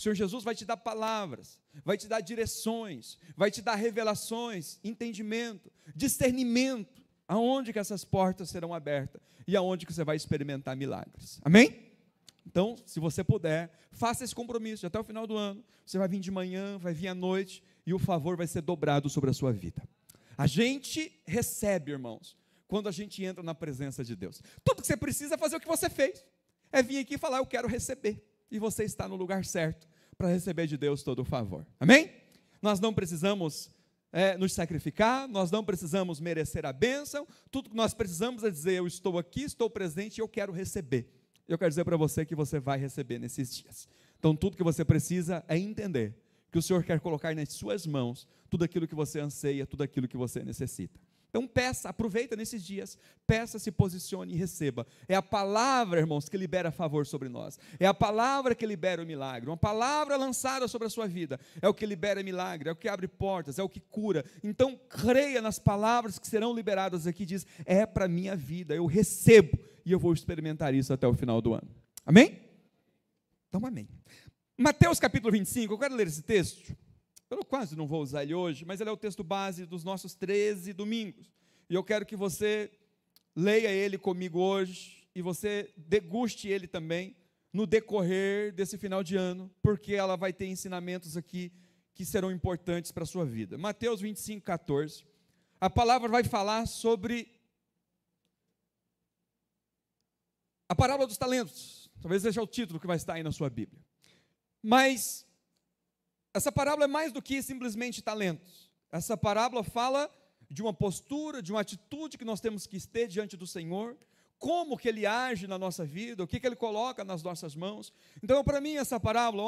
O Senhor Jesus vai te dar palavras, vai te dar direções, vai te dar revelações, entendimento, discernimento, aonde que essas portas serão abertas e aonde que você vai experimentar milagres. Amém? Então, se você puder, faça esse compromisso até o final do ano. Você vai vir de manhã, vai vir à noite e o favor vai ser dobrado sobre a sua vida. A gente recebe, irmãos, quando a gente entra na presença de Deus. Tudo que você precisa é fazer o que você fez. É vir aqui e falar, eu quero receber. E você está no lugar certo para receber de Deus todo o favor. Amém? Nós não precisamos nos sacrificar, nós não precisamos merecer a bênção. Tudo que nós precisamos é dizer, eu estou aqui, estou presente e eu quero receber. Eu quero dizer para você que você vai receber nesses dias. Então, tudo que você precisa é entender que o Senhor quer colocar nas suas mãos tudo aquilo que você anseia, tudo aquilo que você necessita. Então peça, aproveita nesses dias, peça, se posicione e receba. É a palavra, irmãos, que libera favor sobre nós. É a palavra que libera o milagre. Uma palavra lançada sobre a sua vida é o que libera milagre, é o que abre portas, é o que cura. Então creia nas palavras que serão liberadas aqui, diz, é para a minha vida, eu recebo e eu vou experimentar isso até o final do ano. Amém? Então amém. Mateus capítulo 25, eu quero ler esse texto. Eu quase não vou usar ele hoje, mas ele é o texto base dos nossos 13 domingos. E eu quero que você leia ele comigo hoje e você deguste ele também no decorrer desse final de ano, porque ela vai ter ensinamentos aqui que serão importantes para a sua vida. Mateus 25, 14. A palavra vai falar sobre a parábola dos talentos. Talvez seja o título que vai estar aí na sua Bíblia. Mas essa parábola é mais do que simplesmente talentos. Essa parábola fala de uma postura, de uma atitude que nós temos que ter diante do Senhor, como que Ele age na nossa vida, o que Ele coloca nas nossas mãos. Então, para mim, essa parábola é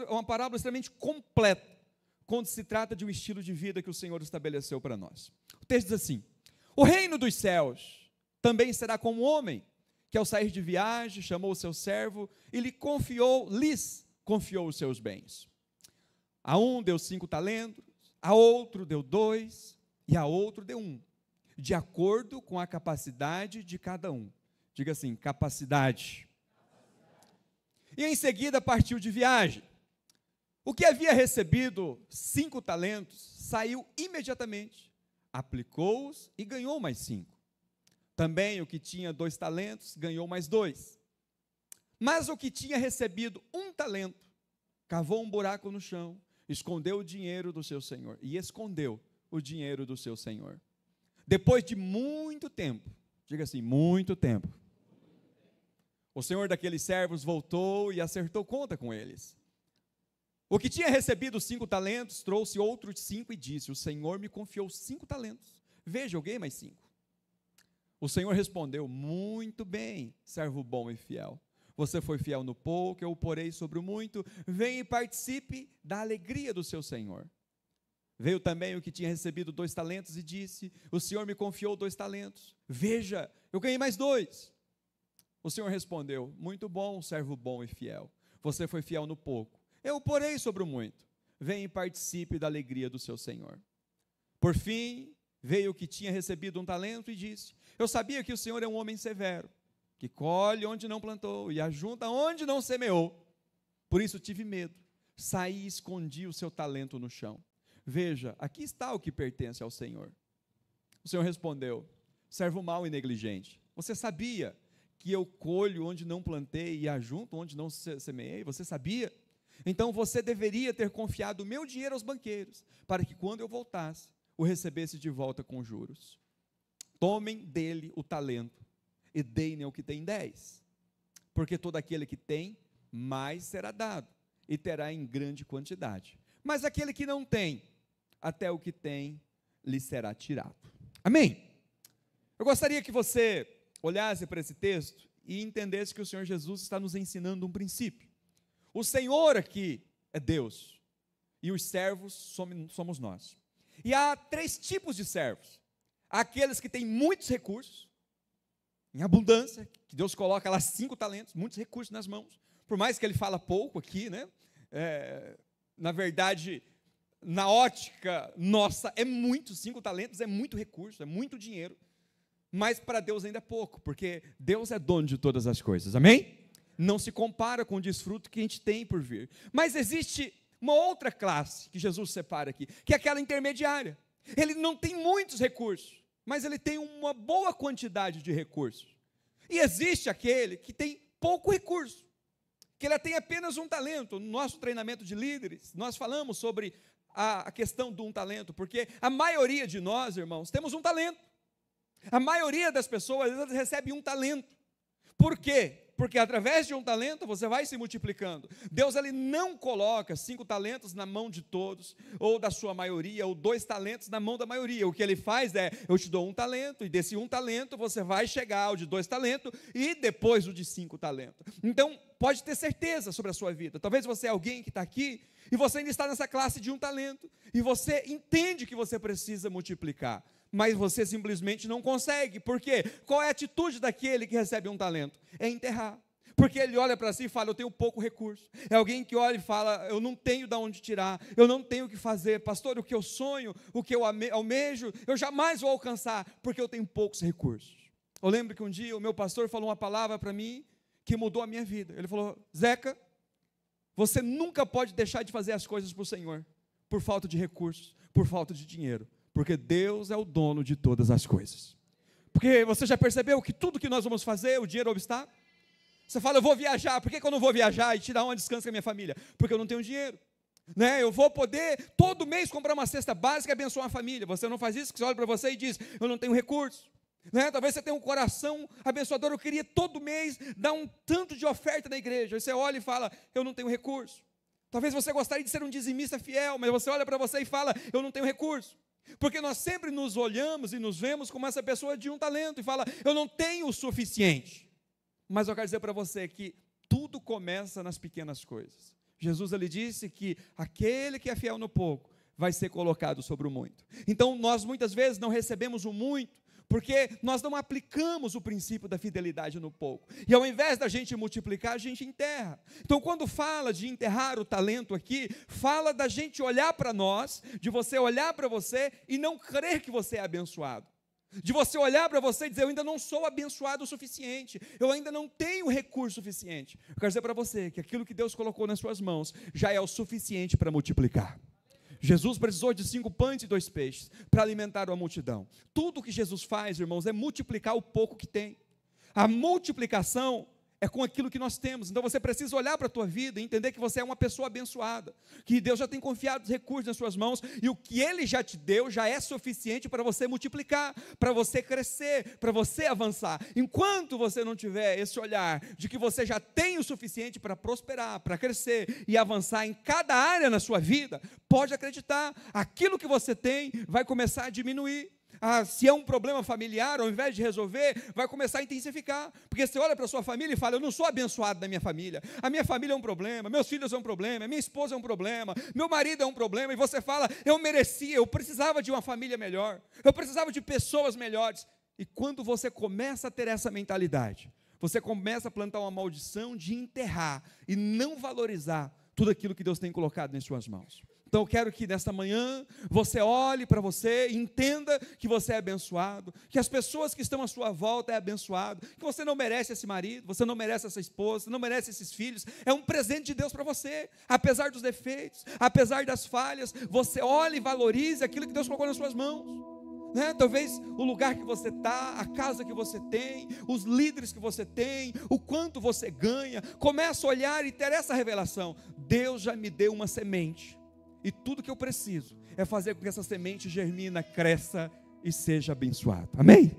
uma parábola extremamente completa, quando se trata de um estilo de vida que o Senhor estabeleceu para nós. O texto diz assim, o reino dos céus também será como um homem, que ao sair de viagem, chamou o seu servo e lhes confiou os seus bens. A um deu 5 talentos, a outro deu 2, e a outro deu 1, de acordo com a capacidade de cada um. Diga assim, capacidade. E em seguida partiu de viagem. O que havia recebido 5 talentos, saiu imediatamente, aplicou-os e ganhou mais 5. Também o que tinha 2 talentos, ganhou mais 2. Mas o que tinha recebido 1 talento, cavou um buraco no chão, escondeu o dinheiro do seu senhor, e escondeu o dinheiro do seu senhor. Depois de muito tempo, diga assim, muito tempo, o senhor daqueles servos voltou e acertou conta com eles. O que tinha recebido 5 talentos, trouxe outros 5 e disse, o senhor me confiou 5 talentos, veja, eu ganhei mais 5. O senhor respondeu, muito bem, servo bom e fiel. Você foi fiel no pouco, eu o porei sobre o muito, venha e participe da alegria do seu senhor. Veio também o que tinha recebido 2 talentos e disse, o senhor me confiou 2 talentos, veja, eu ganhei mais 2. O senhor respondeu, muito bom, servo bom e fiel, você foi fiel no pouco, eu o porei sobre o muito, venha e participe da alegria do seu senhor. Por fim, veio o que tinha recebido 1 talento e disse, eu sabia que o senhor é um homem severo, que colhe onde não plantou e ajunta onde não semeou. Por isso tive medo, saí e escondi o seu talento no chão. Veja, aqui está o que pertence ao Senhor. O Senhor respondeu, servo mau e negligente, você sabia que eu colho onde não plantei e ajunto onde não semeei? Você sabia? Então você deveria ter confiado o meu dinheiro aos banqueiros, para que quando eu voltasse, o recebesse de volta com juros. Tomem dele o talento e deem ao que tem 10, porque todo aquele que tem, mais será dado, e terá em grande quantidade. Mas aquele que não tem, até o que tem, lhe será tirado. Amém? Eu gostaria que você olhasse para esse texto e entendesse que o Senhor Jesus está nos ensinando um princípio. O Senhor aqui é Deus, e os servos somos nós. E há 3 tipos de servos. Há aqueles que têm muitos recursos, em abundância, que Deus coloca lá 5 talentos, muitos recursos nas mãos, por mais que ele fala pouco aqui, né? Na verdade, na ótica nossa, é muito, 5 talentos é muito recurso, é muito dinheiro, mas para Deus ainda é pouco, porque Deus é dono de todas as coisas, amém? não se compara com o desfruto que a gente tem por vir. Mas existe uma outra classe que Jesus separa aqui, que é aquela intermediária. Ele não tem muitos recursos, mas ele tem uma boa quantidade de recursos. E existe aquele que tem pouco recurso, que ele tem apenas um talento. No nosso treinamento de líderes, nós falamos sobre a questão de um talento, porque a maioria de nós, irmãos, temos um talento. A maioria das pessoas, às vezes, recebe um talento. Por quê? Porque através de um talento você vai se multiplicando. Deus, ele não coloca 5 talentos na mão de todos, ou da sua maioria, ou 2 talentos na mão da maioria. O que ele faz é, eu te dou um talento, e desse um talento você vai chegar ao de 2 talentos, e depois o de 5 talentos. Então, pode ter certeza sobre a sua vida. Talvez você é alguém que está aqui, e você ainda está nessa classe de um talento, e você entende que você precisa multiplicar, mas você simplesmente não consegue. Por quê? Qual é a atitude daquele que recebe um talento? É enterrar. Porque ele olha para si e fala, eu tenho pouco recurso. É alguém que olha e fala, eu não tenho de onde tirar, eu não tenho o que fazer. Pastor, o que eu sonho, o que eu almejo, eu jamais vou alcançar, porque eu tenho poucos recursos. Eu lembro que um dia o meu pastor falou uma palavra para mim, que mudou a minha vida. Ele falou, Zeca, você nunca pode deixar de fazer as coisas para o Senhor, por falta de recursos, por falta de dinheiro. Porque Deus é o dono de todas as coisas. Porque você já percebeu que tudo que nós vamos fazer, o dinheiro é o obstáculo? Você fala, eu vou viajar, por que eu não vou viajar e tirar uma descanso com a minha família? Porque eu não tenho dinheiro. Né? Eu vou poder todo mês comprar uma cesta básica e abençoar uma família. Você não faz isso, que você olha para você e diz, eu não tenho recurso. Né? Talvez você tenha um coração abençoador, eu queria todo mês dar um tanto de oferta na igreja. Aí você olha e fala, eu não tenho recurso. Talvez você gostaria de ser um dizimista fiel, mas você olha para você e fala, eu não tenho recurso. Porque nós sempre nos olhamos e nos vemos como essa pessoa de um talento e fala, eu não tenho o suficiente. Mas eu quero dizer para você que tudo começa nas pequenas coisas. Jesus, ele disse que aquele que é fiel no pouco vai ser colocado sobre o muito. Então nós muitas vezes não recebemos o muito, porque nós não aplicamos o princípio da fidelidade no pouco. E ao invés da gente multiplicar, a gente enterra. Então quando fala de enterrar o talento aqui, fala da gente olhar para nós, de você olhar para você e não crer que você é abençoado. De você olhar para você e dizer, eu ainda não sou abençoado o suficiente, eu ainda não tenho recurso suficiente. Eu quero dizer para você que aquilo que Deus colocou nas suas mãos já é o suficiente para multiplicar. Jesus precisou de 5 pães e 2 peixes para alimentar uma multidão. Tudo que Jesus faz, irmãos, é multiplicar o pouco que tem. A multiplicação é com aquilo que nós temos. Então você precisa olhar para a tua vida e entender que você é uma pessoa abençoada, que Deus já tem confiado os recursos nas suas mãos, e o que Ele já te deu já é suficiente para você multiplicar, para você crescer, para você avançar. Enquanto você não tiver esse olhar de que você já tem o suficiente para prosperar, para crescer e avançar em cada área na sua vida, pode acreditar, aquilo que você tem vai começar a diminuir. Se é um problema familiar, ao invés de resolver, vai começar a intensificar, porque você olha para a sua família e fala, eu não sou abençoado na minha família, a minha família é um problema, meus filhos é um problema, minha esposa é um problema, meu marido é um problema, e você fala, eu merecia, eu precisava de uma família melhor, eu precisava de pessoas melhores. E quando você começa a ter essa mentalidade, você começa a plantar uma maldição de enterrar e não valorizar tudo aquilo que Deus tem colocado nas suas mãos. Então eu quero que nesta manhã você olhe para você e entenda que você é abençoado, que as pessoas que estão à sua volta é abençoado, que você não merece esse marido, você não merece essa esposa, você não merece esses filhos, é um presente de Deus para você, apesar dos defeitos, apesar das falhas, você olhe e valorize aquilo que Deus colocou nas suas mãos. Né? Talvez o lugar que você está, a casa que você tem, os líderes que você tem, o quanto você ganha, começa a olhar e ter essa revelação, Deus já me deu uma semente, e tudo que eu preciso é fazer com que essa semente germina, cresça e seja abençoado. Amém?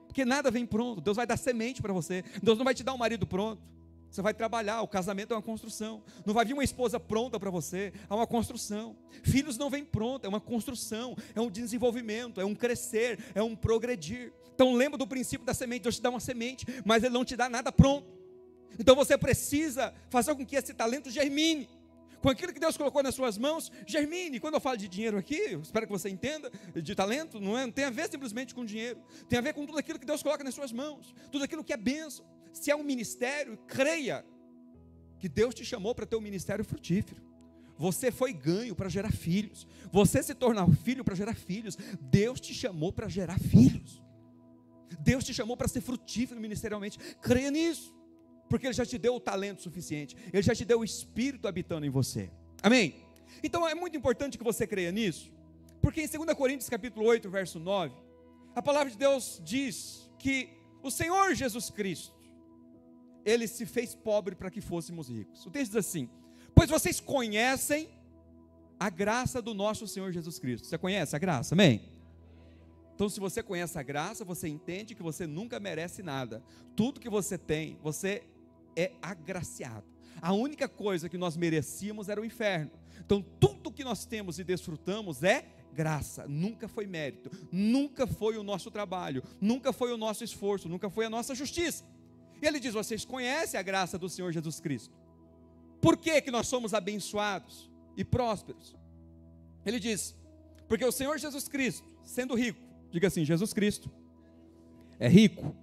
Porque nada vem pronto. Deus vai dar semente para você. Deus não vai te dar um marido pronto. Você vai trabalhar. O casamento é uma construção. Não vai vir uma esposa pronta para você. É uma construção. Filhos não vêm pronto. É uma construção. É um desenvolvimento. É um crescer. É um progredir. Então lembra do princípio da semente. Deus te dá uma semente, mas Ele não te dá nada pronto. Então você precisa fazer com que esse talento germine. Com aquilo que Deus colocou nas suas mãos, germine. Quando eu falo de dinheiro aqui, eu espero que você entenda, de talento, não tem a ver simplesmente com dinheiro, tem a ver com tudo aquilo que Deus coloca nas suas mãos, tudo aquilo que é bênção. Se é um ministério, creia que Deus te chamou para ter um ministério frutífero. Você foi ganho para gerar filhos, você se tornar filho para gerar filhos. Deus te chamou para gerar filhos, Deus te chamou para ser frutífero ministerialmente. Creia nisso. Porque Ele já te deu o talento suficiente, Ele já te deu o Espírito habitando em você, amém? Então é muito importante que você creia nisso, porque em 2 Coríntios capítulo 8, verso 9, a palavra de Deus diz que o Senhor Jesus Cristo, Ele se fez pobre para que fôssemos ricos. O texto diz assim: pois vocês conhecem a graça do nosso Senhor Jesus Cristo. Você conhece a graça, amém? Então, se você conhece a graça, você entende que você nunca merece nada. Tudo que você tem, você é agraciado. A única coisa que nós merecíamos era o inferno. Então, tudo que nós temos e desfrutamos é graça. Nunca foi mérito, nunca foi o nosso trabalho, nunca foi o nosso esforço, nunca foi a nossa justiça. E ele diz: vocês conhecem a graça do Senhor Jesus Cristo. Por que que nós somos abençoados e prósperos? Ele diz: porque o Senhor Jesus Cristo, sendo rico, diga assim, Jesus Cristo é rico.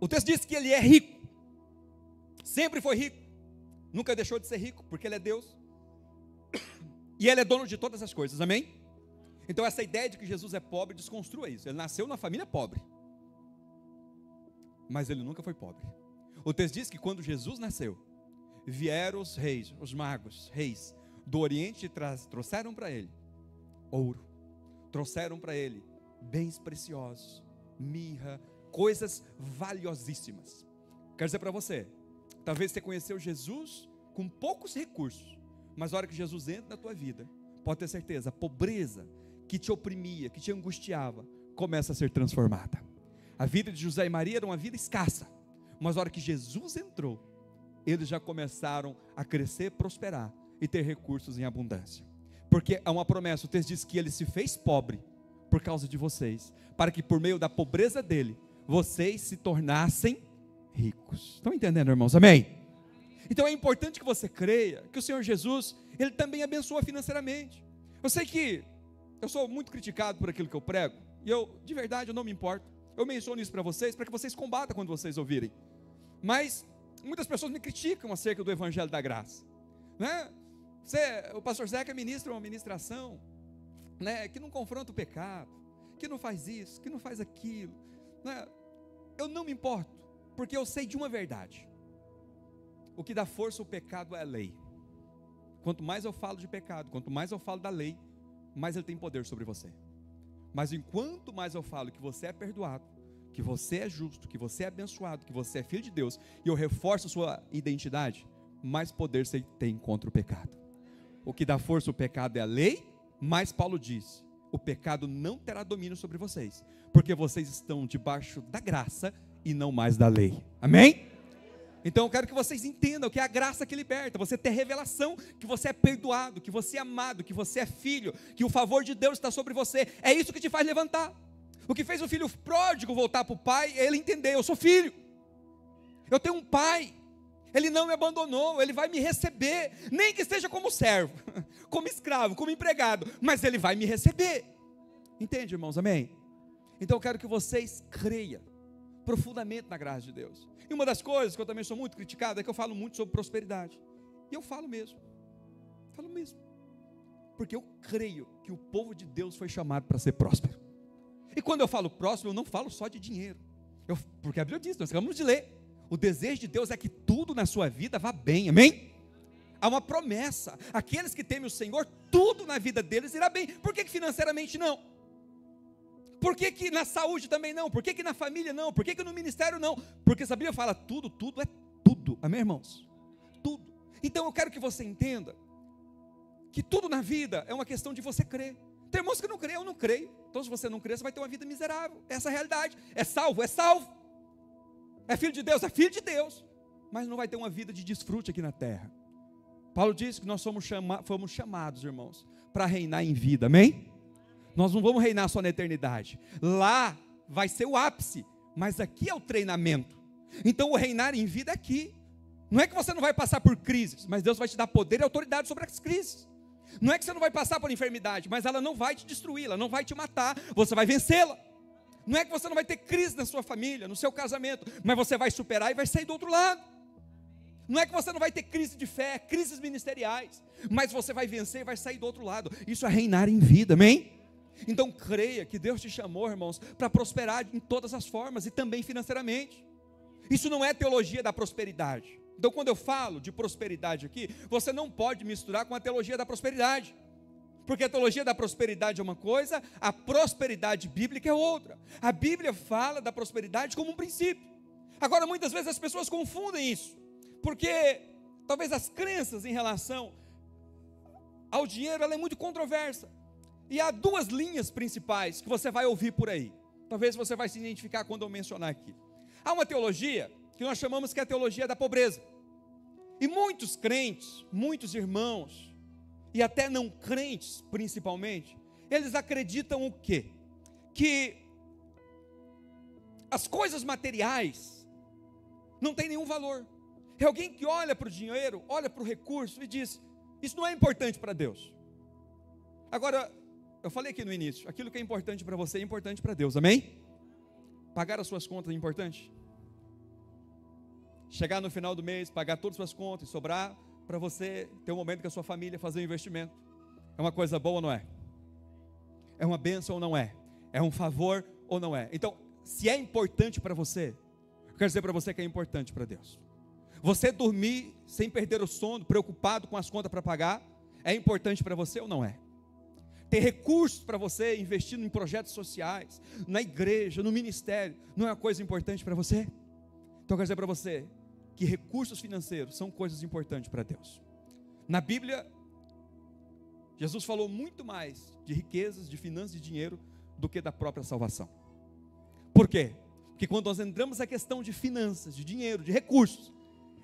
O texto diz que Ele é rico, sempre foi rico, nunca deixou de ser rico, porque Ele é Deus, e Ele é dono de todas as coisas, amém? Então essa ideia de que Jesus é pobre, desconstrua isso. Ele nasceu numa família pobre, mas Ele nunca foi pobre. O texto diz que quando Jesus nasceu, vieram os reis, os magos, reis do Oriente, trouxeram para Ele ouro, trouxeram para Ele bens preciosos, mirra, coisas valiosíssimas. Quero dizer para você, talvez você conheceu Jesus com poucos recursos, mas na hora que Jesus entra na tua vida, pode ter certeza, a pobreza que te oprimia, que te angustiava, começa a ser transformada. A vida de José e Maria era uma vida escassa, mas na hora que Jesus entrou, eles já começaram a crescer, prosperar e ter recursos em abundância, porque há uma promessa. O texto diz que Ele se fez pobre por causa de vocês, para que por meio da pobreza dele, vocês se tornassem ricos. Estão entendendo, irmãos? Amém? Então é importante que você creia que o Senhor Jesus, Ele também abençoa financeiramente. Eu sei que eu sou muito criticado por aquilo que eu prego, e eu, de verdade, eu não me importo. Eu menciono isso para que vocês combatam quando vocês ouvirem. Mas muitas pessoas me criticam acerca do Evangelho da Graça, né? O pastor Zeca ministra uma ministração, né, que não confronta o pecado, que não faz isso, que não faz aquilo, né? Eu não me importo, porque eu sei de uma verdade: o que dá força ao pecado é a lei. Quanto mais eu falo de pecado, quanto mais eu falo da lei, mais ele tem poder sobre você. Mas enquanto mais eu falo que você é perdoado, que você é justo, que você é abençoado, que você é filho de Deus, e eu reforço a sua identidade, mais poder você tem contra o pecado. O que dá força ao pecado é a lei, mas Paulo diz: o pecado não terá domínio sobre vocês, porque vocês estão debaixo da graça e não mais da lei, amém? Então eu quero que vocês entendam que é a graça que liberta, você ter revelação que você é perdoado, que você é amado, que você é filho, que o favor de Deus está sobre você. É isso que te faz levantar. O que fez o filho pródigo voltar para o pai, ele entender: eu sou filho, eu tenho um pai, Ele não me abandonou, Ele vai me receber, nem que seja como servo, como escravo, como empregado, mas Ele vai me receber. Entende, irmãos? Amém? Então eu quero que vocês creiam profundamente na graça de Deus. E uma das coisas que eu também sou muito criticado é que eu falo muito sobre prosperidade. E eu falo mesmo, porque eu creio que o povo de Deus foi chamado para ser próspero. E quando eu falo próspero, eu não falo só de dinheiro, porque a Bíblia diz, nós acabamos de ler, o desejo de Deus é que tudo na sua vida vá bem, amém? Há uma promessa: aqueles que temem o Senhor, tudo na vida deles irá bem. Por que financeiramente não? Por que na saúde também não? Por que na família não? Por que no ministério não? Porque a Bíblia fala tudo é tudo, amém, irmãos? Tudo. Então eu quero que você entenda que tudo na vida é uma questão de você crer. Tem irmãos que não creem, eu não creio. Então se você não crê, você vai ter uma vida miserável. Essa é a realidade. É salvo, é filho de Deus, é filho de Deus, mas não vai ter uma vida de desfrute aqui na terra. Paulo diz que nós fomos chamados, irmãos, para reinar em vida, amém? Nós não vamos reinar só na eternidade, lá vai ser o ápice, mas aqui é o treinamento. Então o reinar em vida é aqui. Não é que você não vai passar por crises, mas Deus vai te dar poder e autoridade sobre as crises. Não é que você não vai passar por enfermidade, mas ela não vai te destruir, ela não vai te matar, você vai vencê-la. Não é que você não vai ter crise na sua família, no seu casamento, mas você vai superar e vai sair do outro lado. Não é que você não vai ter crise de fé, crises ministeriais, mas você vai vencer e vai sair do outro lado. Isso é reinar em vida, amém? Então creia que Deus te chamou, irmãos, para prosperar em todas as formas e também financeiramente. Isso não é teologia da prosperidade. Então quando eu falo de prosperidade aqui, você não pode misturar com a teologia da prosperidade. Porque a teologia da prosperidade é uma coisa, a prosperidade bíblica é outra. A Bíblia fala da prosperidade como um princípio. Agora muitas vezes as pessoas confundem isso, porque talvez as crenças em relação ao dinheiro, ela é muito controversa. E há duas linhas principais que você vai ouvir por aí. Talvez você vai se identificar quando eu mencionar aqui. Há uma teologia que nós chamamos que é a teologia da pobreza. E muitos crentes, muitos irmãos, e até não crentes principalmente, eles acreditam o quê? Que as coisas materiais não têm nenhum valor. É alguém que olha para o dinheiro, olha para o recurso e diz, isso não é importante para Deus. Agora, eu falei aqui no início, aquilo que é importante para você é importante para Deus, amém? Pagar as suas contas é importante? Chegar no final do mês, pagar todas as suas contas e sobrar para você ter um momento com a sua família, fazer um investimento, é uma coisa boa ou não é? É uma bênção ou não é? É um favor ou não é? Então, se é importante para você, eu quero dizer para você que é importante para Deus. Você dormir sem perder o sono, preocupado com as contas para pagar, é importante para você ou não é? Ter recursos para você investir em projetos sociais, na igreja, no ministério, não é uma coisa importante para você? Então eu quero dizer para você que recursos financeiros são coisas importantes para Deus. Na Bíblia, Jesus falou muito mais de riquezas, de finanças e dinheiro do que da própria salvação. Por quê? Porque quando nós entramos na questão de finanças, de dinheiro, de recursos,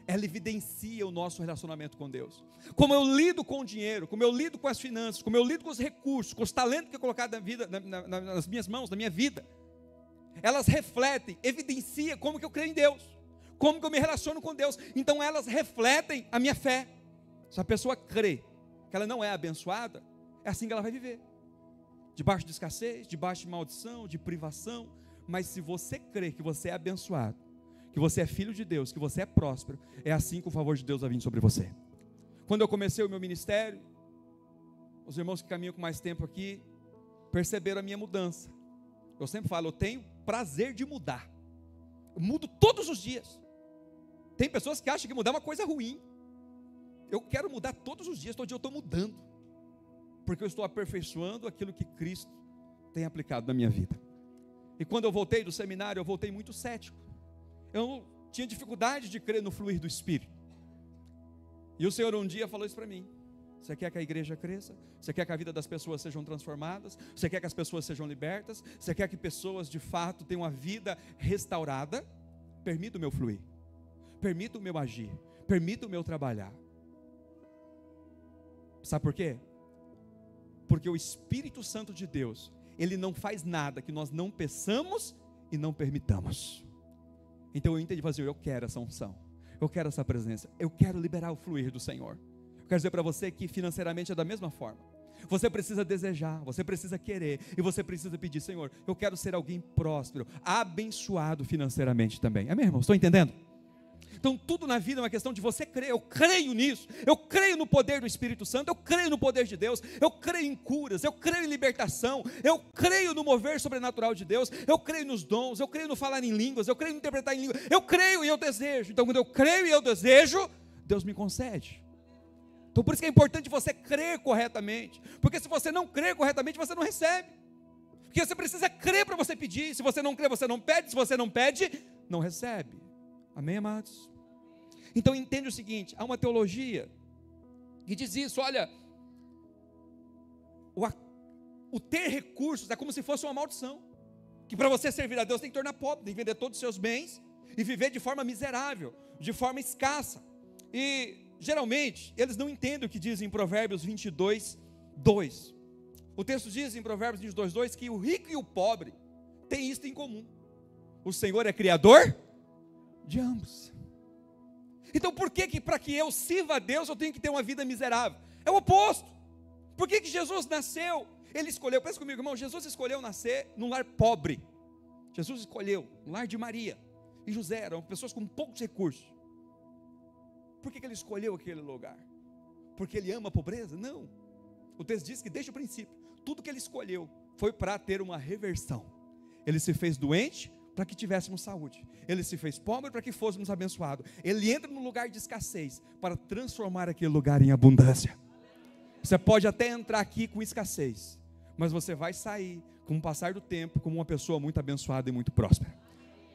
ela evidencia o nosso relacionamento com Deus. Como eu lido com o dinheiro, como eu lido com as finanças, como eu lido com os recursos, com os talentos que eu colocar nas minhas mãos, na minha vida, elas refletem, evidenciam como que eu creio em Deus, como que eu me relaciono com Deus. Então elas refletem a minha fé. Se a pessoa crê que ela não é abençoada, é assim que ela vai viver, debaixo de escassez, debaixo de maldição, de privação. Mas se você crê que você é abençoado, que você é filho de Deus, que você é próspero, é assim que o favor de Deus vai vir sobre você. Quando eu comecei o meu ministério, os irmãos que caminham com mais tempo aqui, perceberam a minha mudança. Eu sempre falo, eu tenho prazer de mudar. Eu mudo todos os dias. Tem pessoas que acham que mudar é uma coisa ruim. Eu quero mudar todos os dias, todo dia eu estou mudando. Porque eu estou aperfeiçoando aquilo que Cristo tem aplicado na minha vida. E quando eu voltei do seminário, eu voltei muito cético. Eu tinha dificuldade de crer no fluir do Espírito. E o Senhor um dia falou isso para mim. Você quer que a igreja cresça? Você quer que a vida das pessoas sejam transformadas? Você quer que as pessoas sejam libertas? Você quer que pessoas de fato tenham uma vida restaurada? Permita o meu fluir. Permita o meu agir. Permita o meu trabalhar. Sabe por quê? Porque o Espírito Santo de Deus, Ele não faz nada que nós não peçamos e não permitamos. Então eu entendi, eu quero essa unção, eu quero essa presença, eu quero liberar o fluir do Senhor. Eu quero dizer para você que financeiramente é da mesma forma. Você precisa desejar, você precisa querer, e você precisa pedir, Senhor, eu quero ser alguém próspero, abençoado financeiramente também. Amém, irmão? Estou entendendo? Então tudo na vida é uma questão de você crer. Eu creio nisso, eu creio no poder do Espírito Santo, eu creio no poder de Deus, eu creio em curas, eu creio em libertação, eu creio no mover sobrenatural de Deus, eu creio nos dons, eu creio no falar em línguas, eu creio no interpretar em línguas, eu creio e eu desejo. Então quando eu creio e eu desejo, Deus me concede. Então por isso que é importante você crer corretamente, porque se você não crer corretamente, você não recebe. Porque você precisa crer para você pedir. Se você não crê, você não pede. Se você não pede, não recebe. Amém, amados? Então entende o seguinte, há uma teologia que diz isso, olha, o ter recursos é como se fosse uma maldição, que para você servir a Deus tem que tornar pobre, tem que vender todos os seus bens e viver de forma miserável, de forma escassa. E geralmente eles não entendem o que diz em Provérbios 22, 2. O texto diz em Provérbios 22, 2 que o rico e o pobre têm isto em comum: o Senhor é criador de ambos. Então por que para que eu sirva a Deus eu tenho que ter uma vida miserável? É o oposto. Por que Jesus nasceu? Ele escolheu, pensa comigo, irmão, Jesus escolheu nascer num lar pobre. Jesus escolheu um lar de Maria e José, eram pessoas com poucos recursos. Por que ele escolheu aquele lugar? Porque ele ama a pobreza? Não. O texto diz que desde o princípio, tudo que ele escolheu foi para ter uma reversão. Ele se fez doente para que tivéssemos saúde. Ele se fez pobre para que fôssemos abençoados. Ele entra no lugar de escassez para transformar aquele lugar em abundância. Você pode até entrar aqui com escassez, mas você vai sair, com o passar do tempo, como uma pessoa muito abençoada e muito próspera.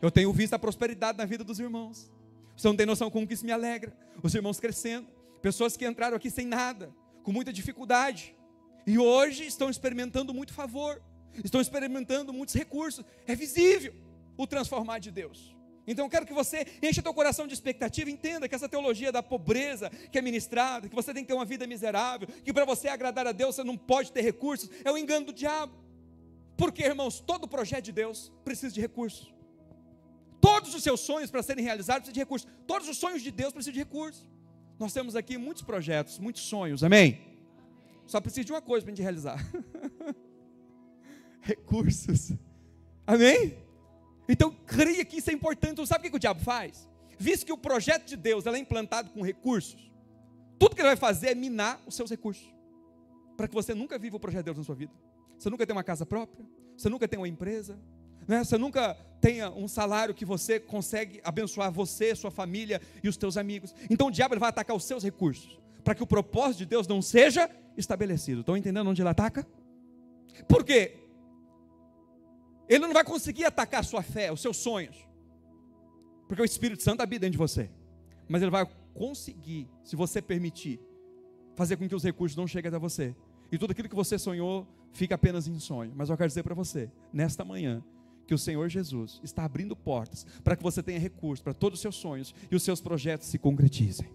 Eu tenho visto a prosperidade na vida dos irmãos. Você não tem noção como que isso me alegra. Os irmãos crescendo, pessoas que entraram aqui sem nada, com muita dificuldade, e hoje estão experimentando muito favor, estão experimentando muitos recursos. É visível o transformar de Deus. Então eu quero que você encha teu coração de expectativa, entenda que essa teologia da pobreza que é ministrada, que você tem que ter uma vida miserável, que para você agradar a Deus você não pode ter recursos, é o engano do diabo. Porque, irmãos, todo projeto de Deus precisa de recursos. Todos os seus sonhos para serem realizados precisam de recursos. Todos os sonhos de Deus precisam de recursos. Nós temos aqui muitos projetos, muitos sonhos, amém? Só precisa de uma coisa para a gente realizar. Recursos. Amém? Então, creia que isso é importante. Então, sabe o que o diabo faz? Visto que o projeto de Deus é implantado com recursos, tudo que ele vai fazer é minar os seus recursos, para que você nunca viva o projeto de Deus na sua vida. Você nunca tenha uma casa própria, você nunca tenha uma empresa, né? Você nunca tenha um salário que você consegue abençoar você, sua família e os teus amigos. Então o diabo ele vai atacar os seus recursos, para que o propósito de Deus não seja estabelecido. Estão entendendo onde ele ataca? Por quê? Ele não vai conseguir atacar a sua fé, os seus sonhos, porque o Espírito Santo habita dentro de você. Mas ele vai conseguir, se você permitir, fazer com que os recursos não cheguem até você. E tudo aquilo que você sonhou fica apenas em sonho. Mas eu quero dizer para você, nesta manhã, que o Senhor Jesus está abrindo portas para que você tenha recursos para todos os seus sonhos e os seus projetos se concretizem.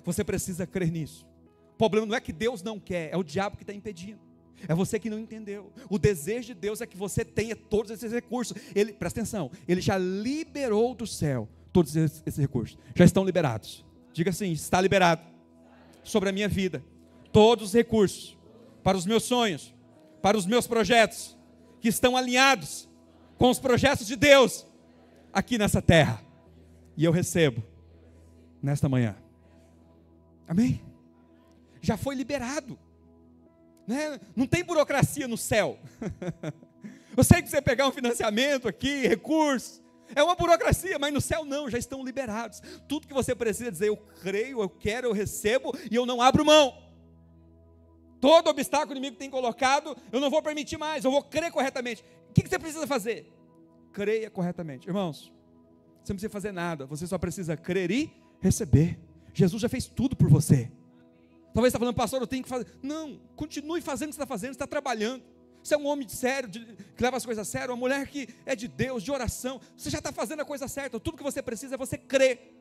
Você precisa crer nisso. O problema não é que Deus não quer, é o diabo que está impedindo. É você que não entendeu. O desejo de Deus é que você tenha todos esses recursos. Ele, presta atenção, Ele já liberou do céu todos esses recursos. Já estão liberados. Diga assim, está liberado sobre a minha vida todos os recursos para os meus sonhos, para os meus projetos, que estão alinhados com os projetos de Deus aqui nessa terra. E eu recebo nesta manhã. Amém? Já foi liberado. Né? Não tem burocracia no céu. Eu sei que você pegar um financiamento aqui, recursos, é uma burocracia, mas no céu não, já estão liberados. Tudo que você precisa dizer, eu creio, eu quero, eu recebo e eu não abro mão. Todo obstáculo que o inimigo tem colocado, eu não vou permitir mais, eu vou crer corretamente. O que você precisa fazer? Creia corretamente. Irmãos, você não precisa fazer nada, você só precisa crer e receber. Jesus já fez tudo por você. Talvez você está falando, pastor, eu tenho que fazer. Não, continue fazendo o que você está fazendo, você está trabalhando. Você é um homem de sério, que leva as coisas a sério, uma mulher que é de Deus, de oração. Você já está fazendo a coisa certa, tudo que você precisa é você crer.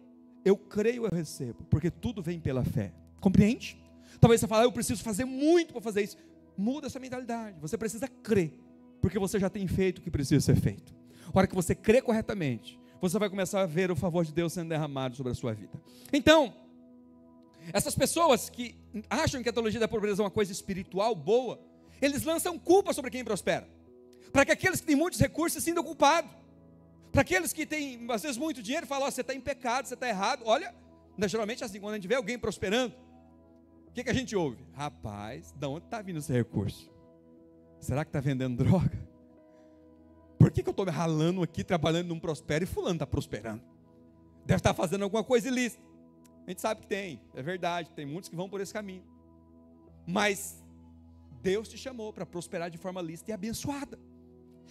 Eu creio, eu recebo, porque tudo vem pela fé. Compreende? Talvez você fale, eu preciso fazer muito para fazer isso. Muda essa mentalidade, você precisa crer, porque você já tem feito o que precisa ser feito. A hora que você crê corretamente, você vai começar a ver o favor de Deus sendo derramado sobre a sua vida. Então, essas pessoas que acham que a teologia da pobreza é uma coisa espiritual boa, eles lançam culpa sobre quem prospera, para que aqueles que têm muitos recursos se sintam culpados, para aqueles que têm às vezes muito dinheiro, falam, você está em pecado, você está errado. Olha, geralmente assim, quando a gente vê alguém prosperando, o que a gente ouve? Rapaz, de onde está vindo esse recurso? Será que está vendendo droga? Por que eu estou me ralando aqui, trabalhando num prospero, e fulano está prosperando? Deve estar fazendo alguma coisa ilícita. A gente sabe que tem, é verdade, tem muitos que vão por esse caminho. Mas Deus te chamou para prosperar de forma lícita e abençoada.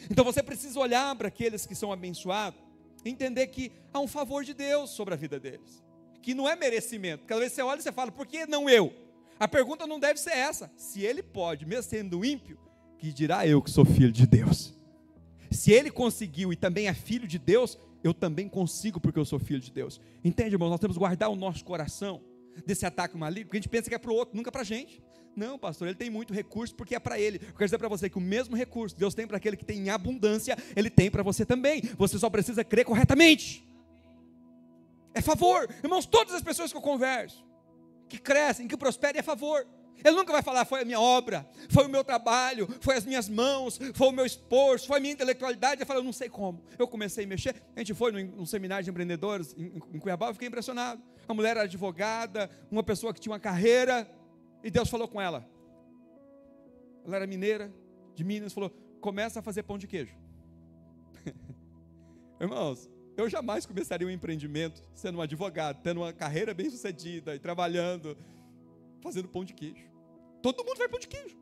Então você precisa olhar para aqueles que são abençoados, e entender que há um favor de Deus sobre a vida deles, que não é merecimento. Cada vez que você olha, você fala, por que não eu? A pergunta não deve ser essa. Se ele pode, mesmo sendo ímpio, que dirá eu que sou filho de Deus? Se ele conseguiu e também é filho de Deus, eu também consigo, porque eu sou filho de Deus. Entende, irmão? Nós temos que guardar o nosso coração desse ataque maligno, porque a gente pensa que é para o outro, nunca para a gente. Não, pastor, ele tem muito recurso porque é para ele. Eu quero dizer para você que o mesmo recurso que Deus tem para aquele que tem em abundância, Ele tem para você também. Você só precisa crer corretamente. É favor. Irmãos, todas as pessoas que eu converso, que crescem, que prosperem, é favor. Ele nunca vai falar, foi a minha obra, foi o meu trabalho, foi as minhas mãos, foi o meu esforço, foi a minha intelectualidade. Ele fala, eu não sei como. Eu comecei a mexer. A gente foi num seminário de empreendedores em Cuiabá, eu fiquei impressionado. A mulher era advogada, uma pessoa que tinha uma carreira, e Deus falou com ela. Ela era mineira, de Minas, falou: começa a fazer pão de queijo. Irmãos, eu jamais começaria um empreendimento sendo um advogado, tendo uma carreira bem sucedida e trabalhando, fazendo pão de queijo. Todo mundo faz pão de queijo.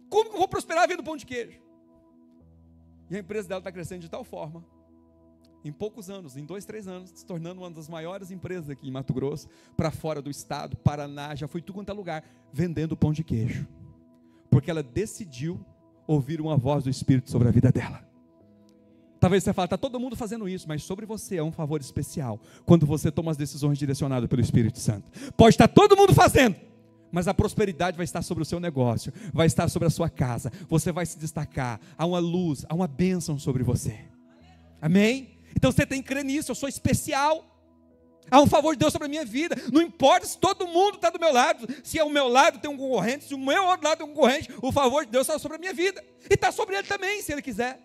Como que eu vou prosperar vendo pão de queijo? E a empresa dela está crescendo de tal forma, em poucos anos, em 2, 3 anos, se tornando uma das maiores empresas aqui em Mato Grosso, para fora do estado, Paraná, já foi tudo quanto é lugar, vendendo pão de queijo. Porque ela decidiu ouvir uma voz do Espírito sobre a vida dela. Talvez você fale: está todo mundo fazendo isso, mas sobre você é um favor especial, quando você toma as decisões direcionadas pelo Espírito Santo. Pode estar todo mundo fazendo, mas a prosperidade vai estar sobre o seu negócio, vai estar sobre a sua casa, você vai se destacar, há uma luz, há uma bênção sobre você. Amém? Então você tem que crer nisso, eu sou especial. Há um favor de Deus sobre a minha vida. Não importa se todo mundo está do meu lado, se ao meu lado tem um concorrente, se o meu outro lado tem um concorrente, o favor de Deus está sobre a minha vida. E está sobre ele também, se ele quiser.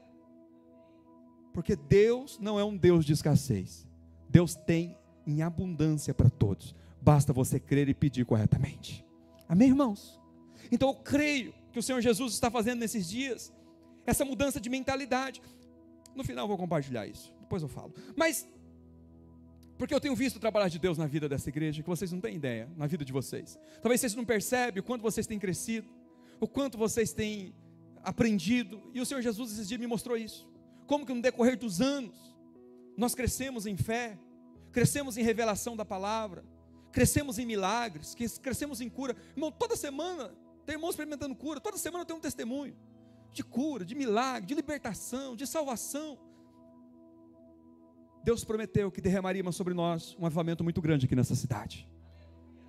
Porque Deus não é um Deus de escassez. Deus tem em abundância para todos. Basta você crer e pedir corretamente. Amém, irmãos? Então eu creio que o Senhor Jesus está fazendo nesses dias essa mudança de mentalidade. No final eu vou compartilhar isso, depois eu falo. Mas, porque eu tenho visto o trabalho de Deus na vida dessa igreja, que vocês não têm ideia, na vida de vocês. Talvez vocês não percebem o quanto vocês têm crescido, o quanto vocês têm aprendido. E o Senhor Jesus esses dias me mostrou isso. Como que no decorrer dos anos, nós crescemos em fé, crescemos em revelação da palavra, crescemos em milagres, crescemos em cura. Irmão, toda semana tem irmãos experimentando cura, toda semana tem um testemunho de cura, de milagre, de libertação, de salvação. Deus prometeu que derramaria sobre nós um avivamento muito grande aqui nessa cidade,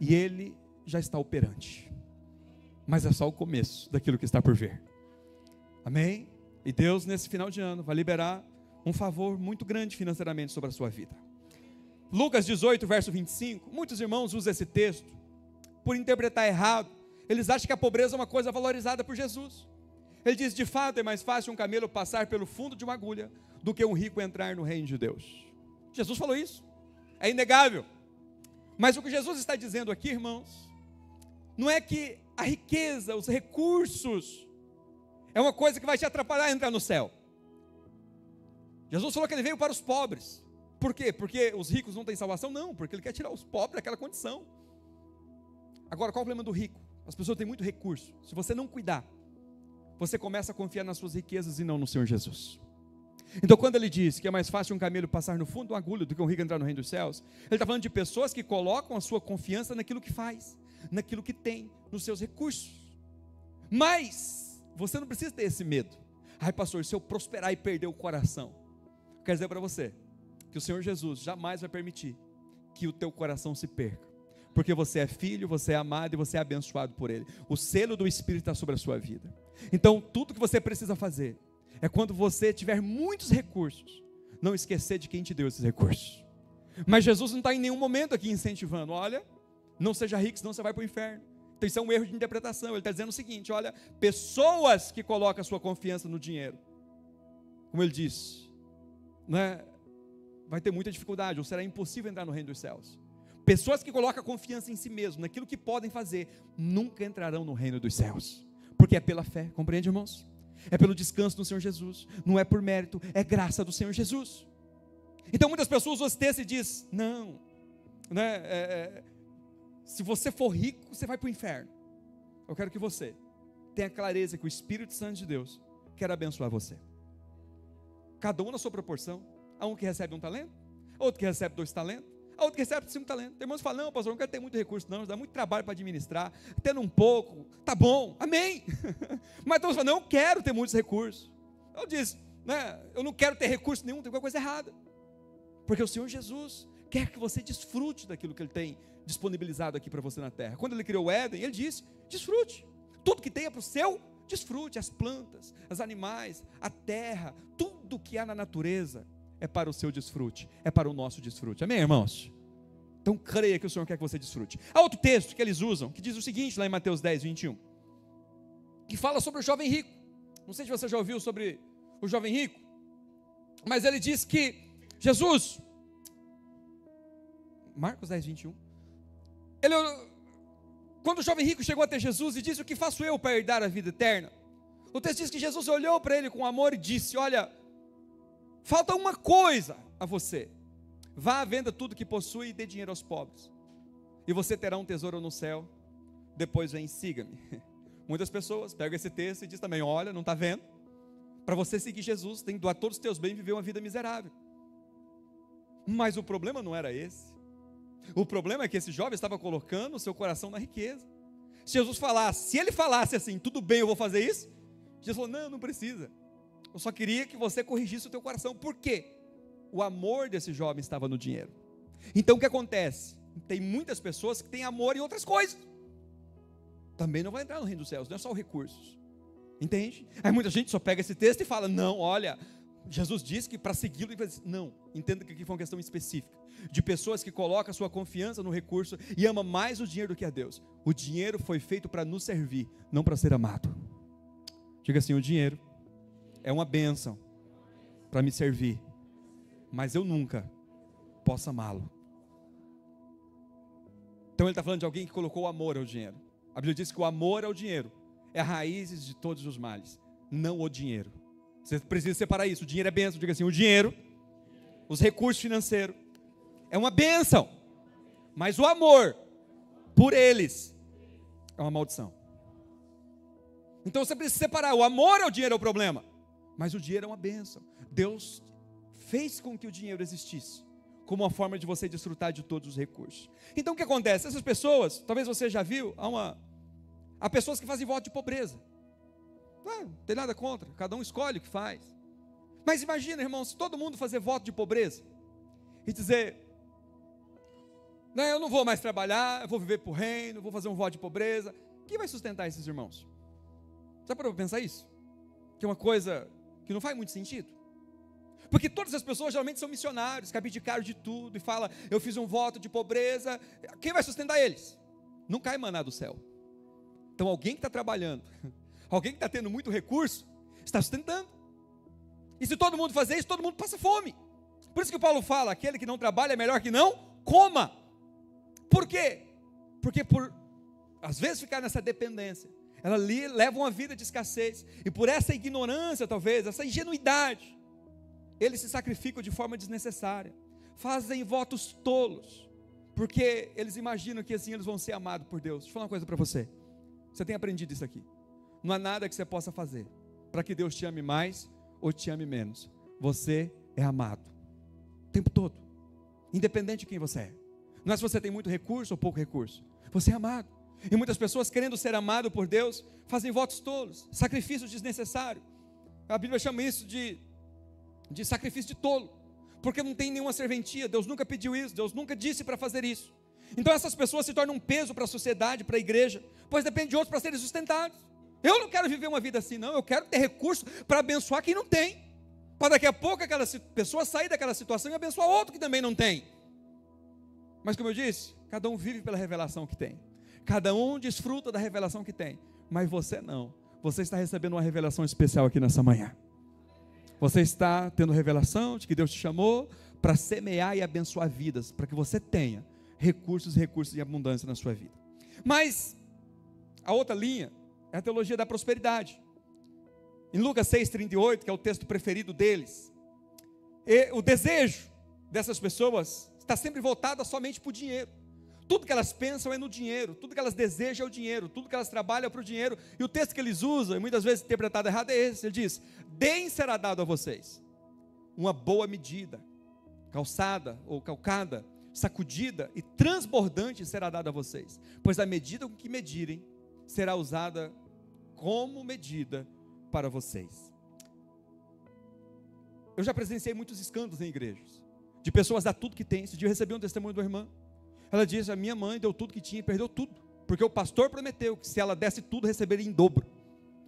e Ele já está operante, mas é só o começo daquilo que está por vir. Amém? E Deus nesse final de ano vai liberar um favor muito grande financeiramente sobre a sua vida. Lucas 18, verso 25, muitos irmãos usam esse texto por interpretar errado. Eles acham que a pobreza é uma coisa valorizada por Jesus. Ele diz: de fato é mais fácil um camelo passar pelo fundo de uma agulha do que um rico entrar no reino de Deus. Jesus falou isso, é inegável. Mas o que Jesus está dizendo aqui, irmãos, não é que a riqueza, os recursos, é uma coisa que vai te atrapalhar a entrar no céu. Jesus falou que Ele veio para os pobres. Por quê? Porque os ricos não têm salvação? Não, porque Ele quer tirar os pobres daquela condição. Agora, qual é o problema do rico? As pessoas têm muito recurso. Se você não cuidar, você começa a confiar nas suas riquezas e não no Senhor Jesus. Então, quando Ele diz que é mais fácil um camelo passar no fundo de uma agulha do que um rico entrar no reino dos céus, Ele está falando de pessoas que colocam a sua confiança naquilo que faz, naquilo que tem, nos seus recursos. Mas você não precisa ter esse medo. Ai, pastor, se eu prosperar e perder o coração, quero dizer para você que o Senhor Jesus jamais vai permitir que o teu coração se perca, porque você é filho, você é amado e você é abençoado por Ele. O selo do Espírito está sobre a sua vida. Então tudo que você precisa fazer é, quando você tiver muitos recursos, não esquecer de quem te deu esses recursos. Mas Jesus não está em nenhum momento aqui incentivando: olha, não seja rico, senão você vai para o inferno. Então isso é um erro de interpretação. Ele está dizendo o seguinte: olha, pessoas que colocam a sua confiança no dinheiro, como ele diz, né, vai ter muita dificuldade, ou será impossível entrar no reino dos céus. Pessoas que colocam a confiança em si mesmo, naquilo que podem fazer, nunca entrarão no reino dos céus, porque é pela fé, compreende, irmãos? É pelo descanso no Senhor Jesus, não é por mérito, é graça do Senhor Jesus. Então muitas pessoas usam esse texto e dizem: não, né, se você for rico, você vai para o inferno. Eu quero que você tenha clareza que o Espírito Santo de Deus quer abençoar você. Cada um na sua proporção. Há um que recebe 1 talento, outro que recebe 2 talentos, outro que recebe 5 talentos. Tem irmãos que falam: não, pastor, eu não quero ter muito recurso não, dá muito trabalho para administrar, tendo um pouco, tá bom, amém. Mas tem uns que falam: não, eu quero ter muitos recursos. Eu disse, né, eu não quero ter recurso nenhum, tem alguma coisa errada. Porque o Senhor Jesus quer que você desfrute daquilo que Ele tem disponibilizado aqui para você na terra. Quando Ele criou o Éden, Ele disse: desfrute, tudo que tem é para o seu desfrute. As plantas, os animais, a terra, tudo que há na natureza é para o seu desfrute, é para o nosso desfrute, amém, irmãos? Então creia que o Senhor quer que você desfrute. Há outro texto que eles usam, que diz o seguinte, lá em Mateus 10, 21, que fala sobre o jovem rico. Não sei se você já ouviu sobre o jovem rico, mas ele diz que Jesus, Marcos 10, 21, quando o jovem rico chegou até Jesus e disse: o que faço eu para herdar a vida eterna? O texto diz que Jesus olhou para ele com amor e disse: olha, falta uma coisa a você. Vá à venda tudo que possui e dê dinheiro aos pobres, e você terá um tesouro no céu. Depois vem e siga-me. Muitas pessoas pegam esse texto e dizem também: olha, não está vendo? Para você seguir Jesus, tem que doar todos os teus bens e viver uma vida miserável. Mas o problema não era esse. O problema é que esse jovem estava colocando o seu coração na riqueza. Se Jesus falasse, se ele falasse assim: tudo bem, eu vou fazer isso, Jesus falou: não, não precisa. Eu só queria que você corrigisse o teu coração. Por quê? O amor desse jovem estava no dinheiro. Então o que acontece? Tem muitas pessoas que têm amor em outras coisas. Também não vai entrar no reino dos céus, não é só os recursos. Entende? Aí muita gente só pega esse texto e fala: não, olha, Jesus disse que para segui-lo, não, entenda que aqui foi uma questão específica, de pessoas que colocam a sua confiança no recurso e amam mais o dinheiro do que a Deus. O dinheiro foi feito para nos servir, não para ser amado. Diga assim: o dinheiro é uma bênção para me servir, mas eu nunca posso amá-lo. Então ele está falando de alguém que colocou o amor ao dinheiro. A Bíblia diz que o amor ao dinheiro é a raiz de todos os males, não o dinheiro. Você precisa separar isso. O dinheiro é bênção. Diga assim: o dinheiro, os recursos financeiros, é uma bênção, mas o amor por eles é uma maldição. Então você precisa separar. O amor ao dinheiro é o problema, mas o dinheiro é uma bênção. Deus fez com que o dinheiro existisse como uma forma de você desfrutar de todos os recursos. Então o que acontece? Essas pessoas, talvez você já viu, há pessoas que fazem voto de pobreza. Não tem nada contra, cada um escolhe o que faz. Mas imagina, irmão, se todo mundo fazer voto de pobreza e dizer: não, eu não vou mais trabalhar, eu vou viver para o reino, vou fazer um voto de pobreza. Quem vai sustentar esses irmãos? Já parou para pensar isso? Que é uma coisa que não faz muito sentido. Porque todas as pessoas geralmente são missionários, que abdicaram de tudo e falam: eu fiz um voto de pobreza. Quem vai sustentar eles? Não cai maná do céu. Então alguém que está trabalhando, alguém que está tendo muito recurso, está sustentando. E se todo mundo fazer isso, todo mundo passa fome. Por isso que Paulo fala: aquele que não trabalha é melhor que não coma. Por quê? Porque às vezes ficar nessa dependência, ela leva uma vida de escassez, e por essa ignorância talvez, essa ingenuidade, eles se sacrificam de forma desnecessária, fazem votos tolos, porque eles imaginam que assim eles vão ser amados por Deus. Deixa eu falar uma coisa para você. Você tem aprendido isso aqui. Não há nada que você possa fazer para que Deus te ame mais ou te ame menos. Você é amado o tempo todo, independente de quem você é. Não é se você tem muito recurso ou pouco recurso. Você é amado. E muitas pessoas, querendo ser amado por Deus, fazem votos tolos, sacrifícios desnecessários. A Bíblia chama isso de sacrifício de tolo, porque não tem nenhuma serventia. Deus nunca pediu isso, Deus nunca disse para fazer isso. Então essas pessoas se tornam um peso para a sociedade, para a igreja, pois depende de outros para serem sustentados. Eu não quero viver uma vida assim, não. Eu quero ter recurso para abençoar quem não tem, para daqui a pouco aquela pessoa sair daquela situação e abençoar outro que também não tem. Mas como eu disse, cada um vive pela revelação que tem, cada um desfruta da revelação que tem, mas você não. Você está recebendo uma revelação especial aqui nessa manhã. Você está tendo revelação de que Deus te chamou para semear e abençoar vidas, para que você tenha recursos em abundância na sua vida. Mas a outra linha é a teologia da prosperidade. Em Lucas 6,38, que é o texto preferido deles, o desejo dessas pessoas está sempre voltado somente para o dinheiro. Tudo que elas pensam é no dinheiro, tudo que elas desejam é o dinheiro, tudo que elas trabalham é para o dinheiro. E o texto que eles usam, e muitas vezes interpretado errado, é esse. Ele diz: deem será dado a vocês uma boa medida, calçada ou calcada, sacudida e transbordante será dada a vocês, pois a medida com que medirem será usada como medida para vocês. Eu já presenciei muitos escândalos em igrejas, de pessoas dar tudo que tem. Esse dia eu recebi um testemunho de uma irmã. Ela disse: a minha mãe deu tudo que tinha e perdeu tudo, porque o pastor prometeu que se ela desse tudo, receberia em dobro.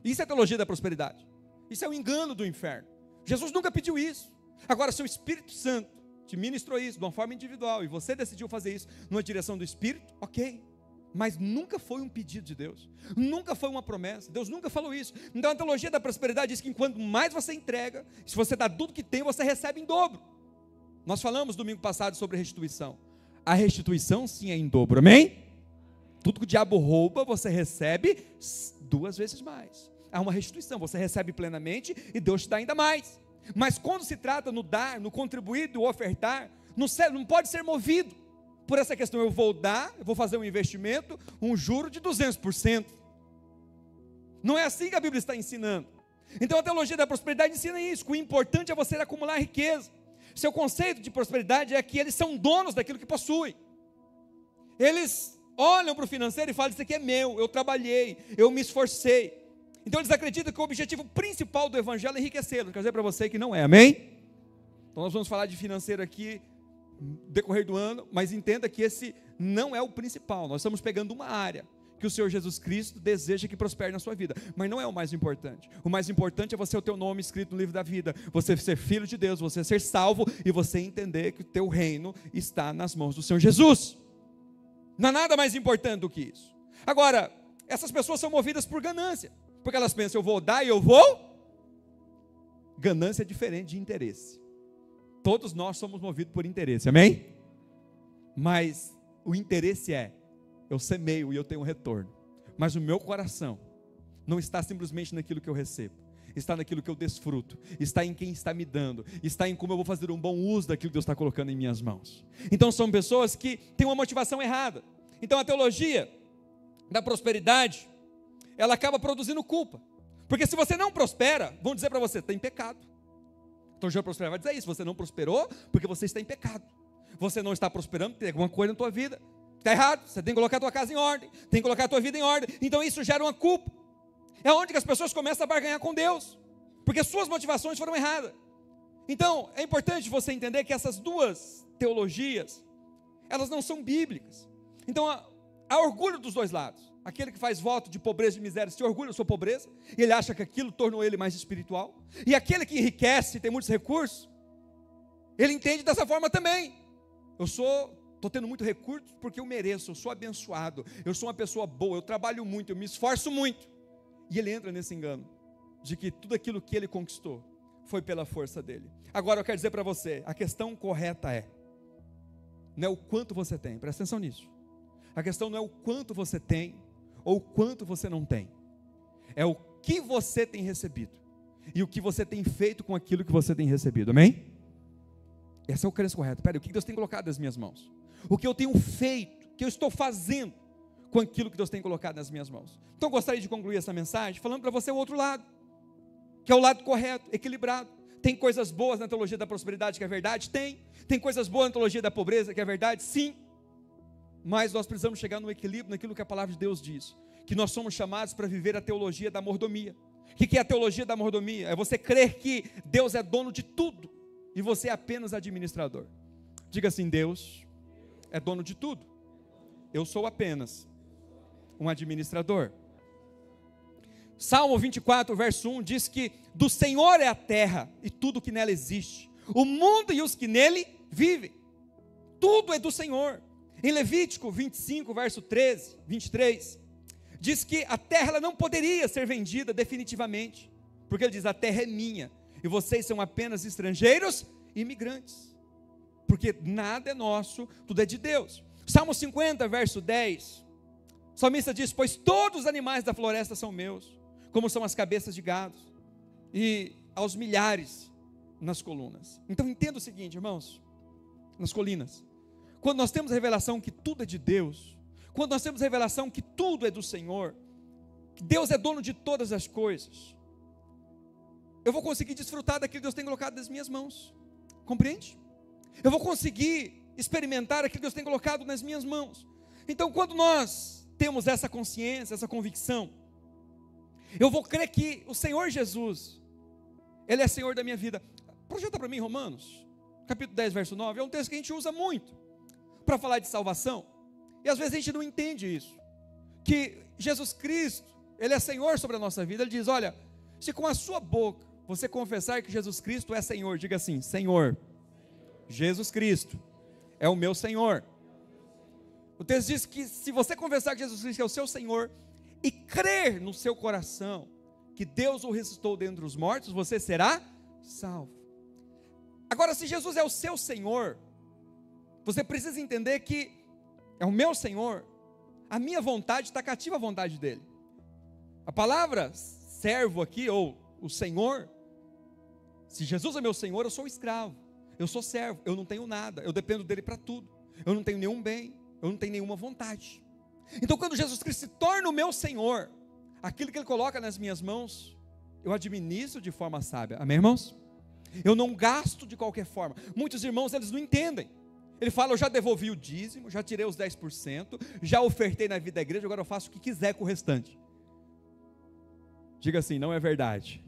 Isso é a teologia da prosperidade. Isso é o engano do inferno. Jesus nunca pediu isso. Agora, se o Espírito Santo te ministrou isso de uma forma individual e você decidiu fazer isso numa direção do Espírito, ok, mas nunca foi um pedido de Deus, nunca foi uma promessa. Deus nunca falou isso. Então a teologia da prosperidade diz que quanto mais você entrega, se você dá tudo que tem, você recebe em dobro. Nós falamos domingo passado sobre restituição. A restituição sim é em dobro, amém? Tudo que o diabo rouba, você recebe 2 vezes mais. há uma restituição, você recebe plenamente e Deus te dá ainda mais. Mas quando se trata no dar, no contribuir, no ofertar, não pode ser movido por essa questão. Eu vou dar, eu vou fazer um investimento, um juro de 200%. Não é assim que a Bíblia está ensinando. Então a teologia da prosperidade ensina isso, que o importante é você acumular riqueza. Seu conceito de prosperidade é que eles são donos daquilo que possuem. Eles olham para o financeiro e falam: isso aqui é meu, eu trabalhei, eu me esforcei. Então eles acreditam que o objetivo principal do evangelho é enriquecê-lo. Quer dizer para você que não é, amém? Então nós vamos falar de financeiro aqui no decorrer do ano, mas entenda que esse não é o principal. Nós estamos pegando uma área que o Senhor Jesus Cristo deseja que prospere na sua vida, mas não é o mais importante. O mais importante é você ter o teu nome escrito no livro da vida, você ser filho de Deus, você ser salvo e você entender que o teu reino está nas mãos do Senhor Jesus. Não há nada mais importante do que isso. Agora, essas pessoas são movidas por ganância, porque elas pensam: eu vou dar e eu vou. Ganância é diferente de interesse. Todos nós somos movidos por interesse, amém? Mas o interesse é: eu semeio e eu tenho um retorno. Mas o meu coração não está simplesmente naquilo que eu recebo, está naquilo que eu desfruto, está em quem está me dando, está em como eu vou fazer um bom uso daquilo que Deus está colocando em minhas mãos. Então são pessoas que têm uma motivação errada. Então a teologia da prosperidade, ela acaba produzindo culpa, porque se você não prospera, vão dizer para você: está em pecado. Então o Senhor prosperar vai dizer isso: você não prosperou porque você está em pecado, você não está prosperando porque tem alguma coisa na tua vida está errado, você tem que colocar a tua casa em ordem, tem que colocar a tua vida em ordem. Então isso gera uma culpa. É onde que as pessoas começam a barganhar com Deus, porque suas motivações foram erradas. Então é importante você entender que essas duas teologias, elas não são bíblicas. Então há orgulho dos dois lados. Aquele que faz voto de pobreza e de miséria se orgulha da sua pobreza, e ele acha que aquilo tornou ele mais espiritual. E aquele que enriquece e tem muitos recursos, ele entende dessa forma também: estou tendo muito recurso porque eu mereço, eu sou abençoado, eu sou uma pessoa boa, eu trabalho muito, eu me esforço muito. E ele entra nesse engano, de que tudo aquilo que ele conquistou, foi pela força dele. Agora eu quero dizer para você, a questão correta não é o quanto você tem, presta atenção nisso. A questão não é o quanto você tem, ou o quanto você não tem. É o que você tem recebido, e o que você tem feito com aquilo que você tem recebido, amém? Essa é a crença correta. Peraí, o que Deus tem colocado nas minhas mãos? O que eu tenho feito, o que eu estou fazendo com aquilo que Deus tem colocado nas minhas mãos? Então eu gostaria de concluir essa mensagem falando para você o outro lado, que é o lado correto, equilibrado. Tem coisas boas na teologia da prosperidade que é verdade? Tem coisas boas na teologia da pobreza que é verdade? Sim. Mas nós precisamos chegar no equilíbrio naquilo que a palavra de Deus diz, que nós somos chamados para viver a teologia da mordomia. O que é a teologia da mordomia? É você crer que Deus é dono de tudo e você é apenas administrador. Diga assim: Deus é dono de tudo, eu sou apenas um administrador. Salmo 24, verso 1 diz que do Senhor é a terra e tudo que nela existe, o mundo e os que nele vivem, tudo é do Senhor. Em Levítico 25, verso 23, diz que a terra ela não poderia ser vendida definitivamente, porque ele diz: a terra é minha, e vocês são apenas estrangeiros e imigrantes, porque nada é nosso, tudo é de Deus. Salmo 50, verso 10, o salmista diz: pois todos os animais da floresta são meus, como são as cabeças de gado, e aos milhares nas colunas. Então entenda o seguinte, irmãos, nas colinas, quando nós temos a revelação que tudo é de Deus, quando nós temos a revelação que tudo é do Senhor, que Deus é dono de todas as coisas, eu vou conseguir desfrutar daquilo que Deus tem colocado nas minhas mãos, compreende? Eu vou conseguir experimentar aquilo que Deus tem colocado nas minhas mãos. Então quando nós temos essa consciência, essa convicção, eu vou crer que o Senhor Jesus, Ele é Senhor da minha vida. Projeta para mim Romanos, capítulo 10, verso 9, é um texto que a gente usa muito para falar de salvação, e às vezes a gente não entende isso, que Jesus Cristo, Ele é Senhor sobre a nossa vida. Ele diz: olha, se com a sua boca você confessar que Jesus Cristo é Senhor, diga assim: Senhor, Jesus Cristo é o meu Senhor. O texto diz que se você confessar que Jesus Cristo é o seu Senhor, e crer no seu coração que Deus o ressuscitou dentre os mortos, você será salvo. Agora, se Jesus é o seu Senhor, você precisa entender que é o meu Senhor, a minha vontade está cativa à vontade dele. A palavra servo aqui, ou o Senhor, se Jesus é meu Senhor, eu sou escravo, eu sou servo, eu não tenho nada, eu dependo dele para tudo, eu não tenho nenhum bem, eu não tenho nenhuma vontade. Então quando Jesus Cristo se torna o meu Senhor, aquilo que Ele coloca nas minhas mãos, eu administro de forma sábia, amém, irmãos? Eu não gasto de qualquer forma. Muitos irmãos, eles não entendem. Ele fala, eu já devolvi o dízimo, já tirei os 10%, já ofertei na vida da igreja, agora eu faço o que quiser com o restante. Diga assim, não é verdade.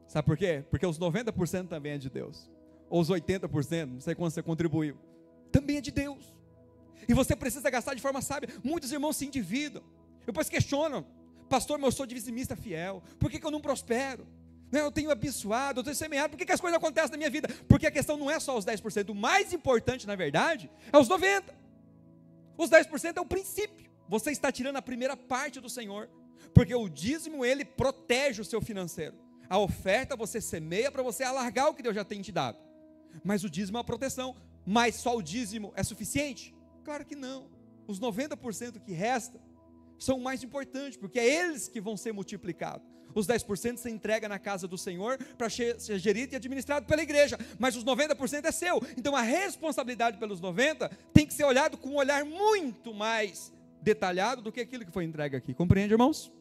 Sabe por quê? Porque os 90% também é de Deus. Ou os 80%, não sei quanto você contribuiu, também é de Deus. E você precisa gastar de forma sábia. Muitos irmãos se endividam, depois questionam, pastor, mas eu sou dizimista fiel, por que eu não prospero? Eu tenho abençoado, eu tenho semeado, por que as coisas acontecem na minha vida? Porque a questão não é só os 10%, o mais importante na verdade é os 90%. Os 10% é o princípio, você está tirando a primeira parte do Senhor, porque o dízimo ele protege o seu financeiro, a oferta você semeia para você alargar o que Deus já tem te dado, mas o dízimo é uma proteção. Mas só o dízimo é suficiente? Claro que não, os 90% que resta são o mais importantes, porque é eles que vão ser multiplicados. Os 10% você entrega na casa do Senhor para ser gerido e administrado pela igreja, mas os 90% é seu. Então a responsabilidade pelos 90% tem que ser olhado com um olhar muito mais detalhado do que aquilo que foi entregue aqui. Compreende, irmãos?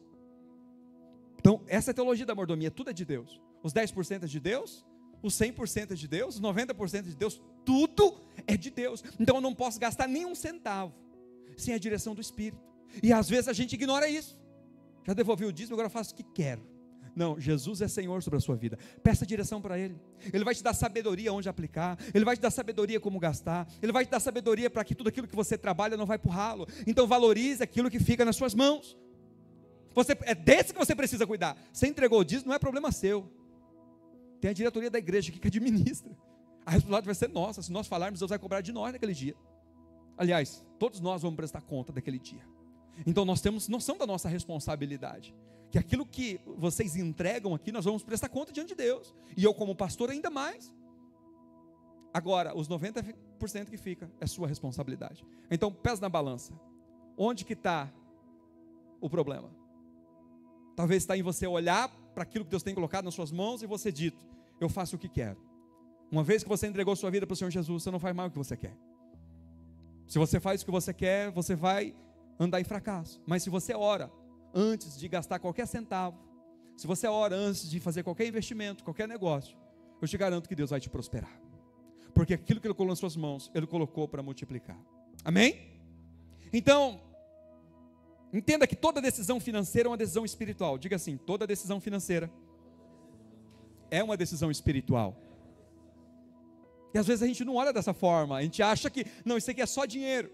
Então essa é a teologia da mordomia, tudo é de Deus. Os 10% é de Deus, os 100% é de Deus, os 90% é de Deus, tudo é de Deus. Então eu não posso gastar nenhum centavo sem a direção do Espírito. E às vezes a gente ignora isso. Já devolvi o dízimo, agora eu faço o que quero. Não, Jesus é Senhor sobre a sua vida. Peça direção para Ele. Ele vai te dar sabedoria onde aplicar. Ele vai te dar sabedoria como gastar. Ele vai te dar sabedoria para que tudo aquilo que você trabalha não vai para o ralo. Então valorize aquilo que fica nas suas mãos. É desse que você precisa cuidar. Você entregou o dízimo, não é problema seu. Tem a diretoria da igreja aqui que administra. A responsabilidade vai ser nossa. Se nós falarmos, Deus vai cobrar de nós naquele dia. Aliás, todos nós vamos prestar conta daquele dia. Então nós temos noção da nossa responsabilidade, que aquilo que vocês entregam aqui, nós vamos prestar conta diante de Deus, e eu como pastor ainda mais. Agora, os 90% que fica, é sua responsabilidade. Então pesa na balança, onde que está o problema? Talvez está em você olhar para aquilo que Deus tem colocado nas suas mãos, e você dito, eu faço o que quero. Uma vez que você entregou sua vida para o Senhor Jesus, você não faz mais o que você quer. Se você faz o que você quer, você vai andar em fracasso. Mas se você ora antes de gastar qualquer centavo, se você ora antes de fazer qualquer investimento, qualquer negócio, eu te garanto que Deus vai te prosperar, porque aquilo que Ele colocou nas suas mãos, Ele colocou para multiplicar. Amém? Então entenda que toda decisão financeira é uma decisão espiritual. Diga assim, toda decisão financeira é uma decisão espiritual. E às vezes a gente não olha dessa forma, a gente acha que, não, isso aqui é só dinheiro.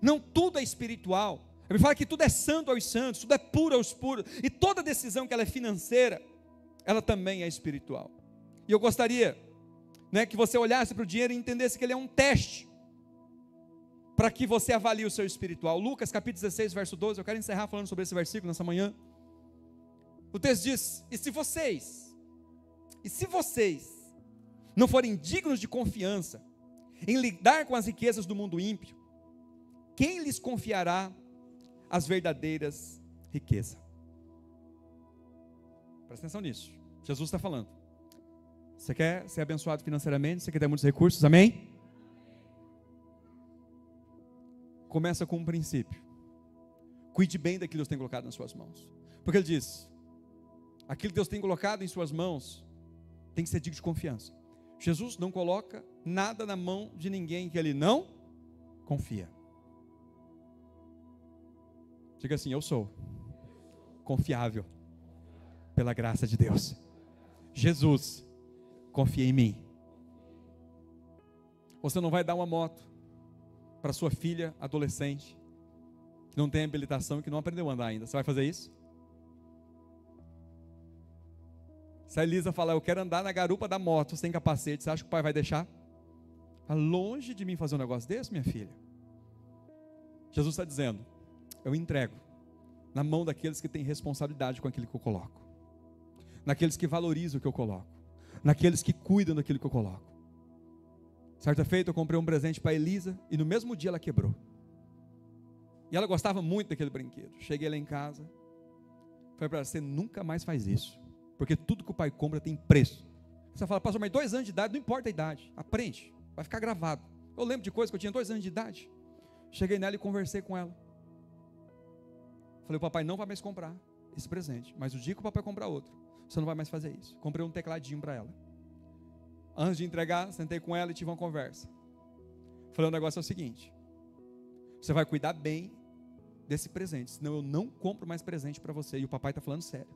Não, tudo é espiritual. Ele fala que tudo é santo aos santos, tudo é puro aos puros. E toda decisão que ela é financeira, ela também é espiritual. E eu gostaria, que você olhasse para o dinheiro e entendesse que ele é um teste, para que você avalie o seu espiritual. Lucas capítulo 16, verso 12, eu quero encerrar falando sobre esse versículo nessa manhã. O texto diz, e se vocês não forem dignos de confiança, em lidar com as riquezas do mundo ímpio, quem lhes confiará as verdadeiras riquezas? Presta atenção nisso, Jesus está falando. Você quer ser abençoado financeiramente? Você quer ter muitos recursos? Amém? Começa com um princípio. Cuide bem daquilo que Deus tem colocado nas suas mãos. Porque Ele diz, aquilo que Deus tem colocado em suas mãos tem que ser digno de confiança. Jesus não coloca nada na mão de ninguém que Ele não confia. Diga assim, eu sou confiável pela graça de Deus. Jesus confia em mim. Você não vai dar uma moto para sua filha adolescente que não tem habilitação e que não aprendeu a andar ainda. Você vai fazer isso? Se a Elisa falar, eu quero andar na garupa da moto sem capacete, você acha que o pai vai deixar? Fala, longe de mim fazer um negócio desse, minha filha. Jesus está dizendo, eu entrego na mão daqueles que têm responsabilidade com aquilo que eu coloco, naqueles que valorizam o que eu coloco, naqueles que cuidam daquilo que eu coloco. Certa feita eu comprei um presente para a Elisa e no mesmo dia ela quebrou. E ela gostava muito daquele brinquedo. Cheguei lá em casa, Falei para ela, você nunca mais faz isso, porque tudo que o pai compra tem preço. Você fala, pastor, mas 2 anos de idade, não importa a idade, aprende, vai ficar gravado. Eu lembro de coisas que eu tinha 2 anos de idade, cheguei nela e conversei com ela. Falei, o papai não vai mais comprar esse presente, mas o dia que o papai comprar outro, você não vai mais fazer isso. Comprei um tecladinho para ela. Antes de entregar, sentei com ela e tive uma conversa. Falei, o negócio é o seguinte, você vai cuidar bem desse presente, senão eu não compro mais presente para você. E o papai está falando sério.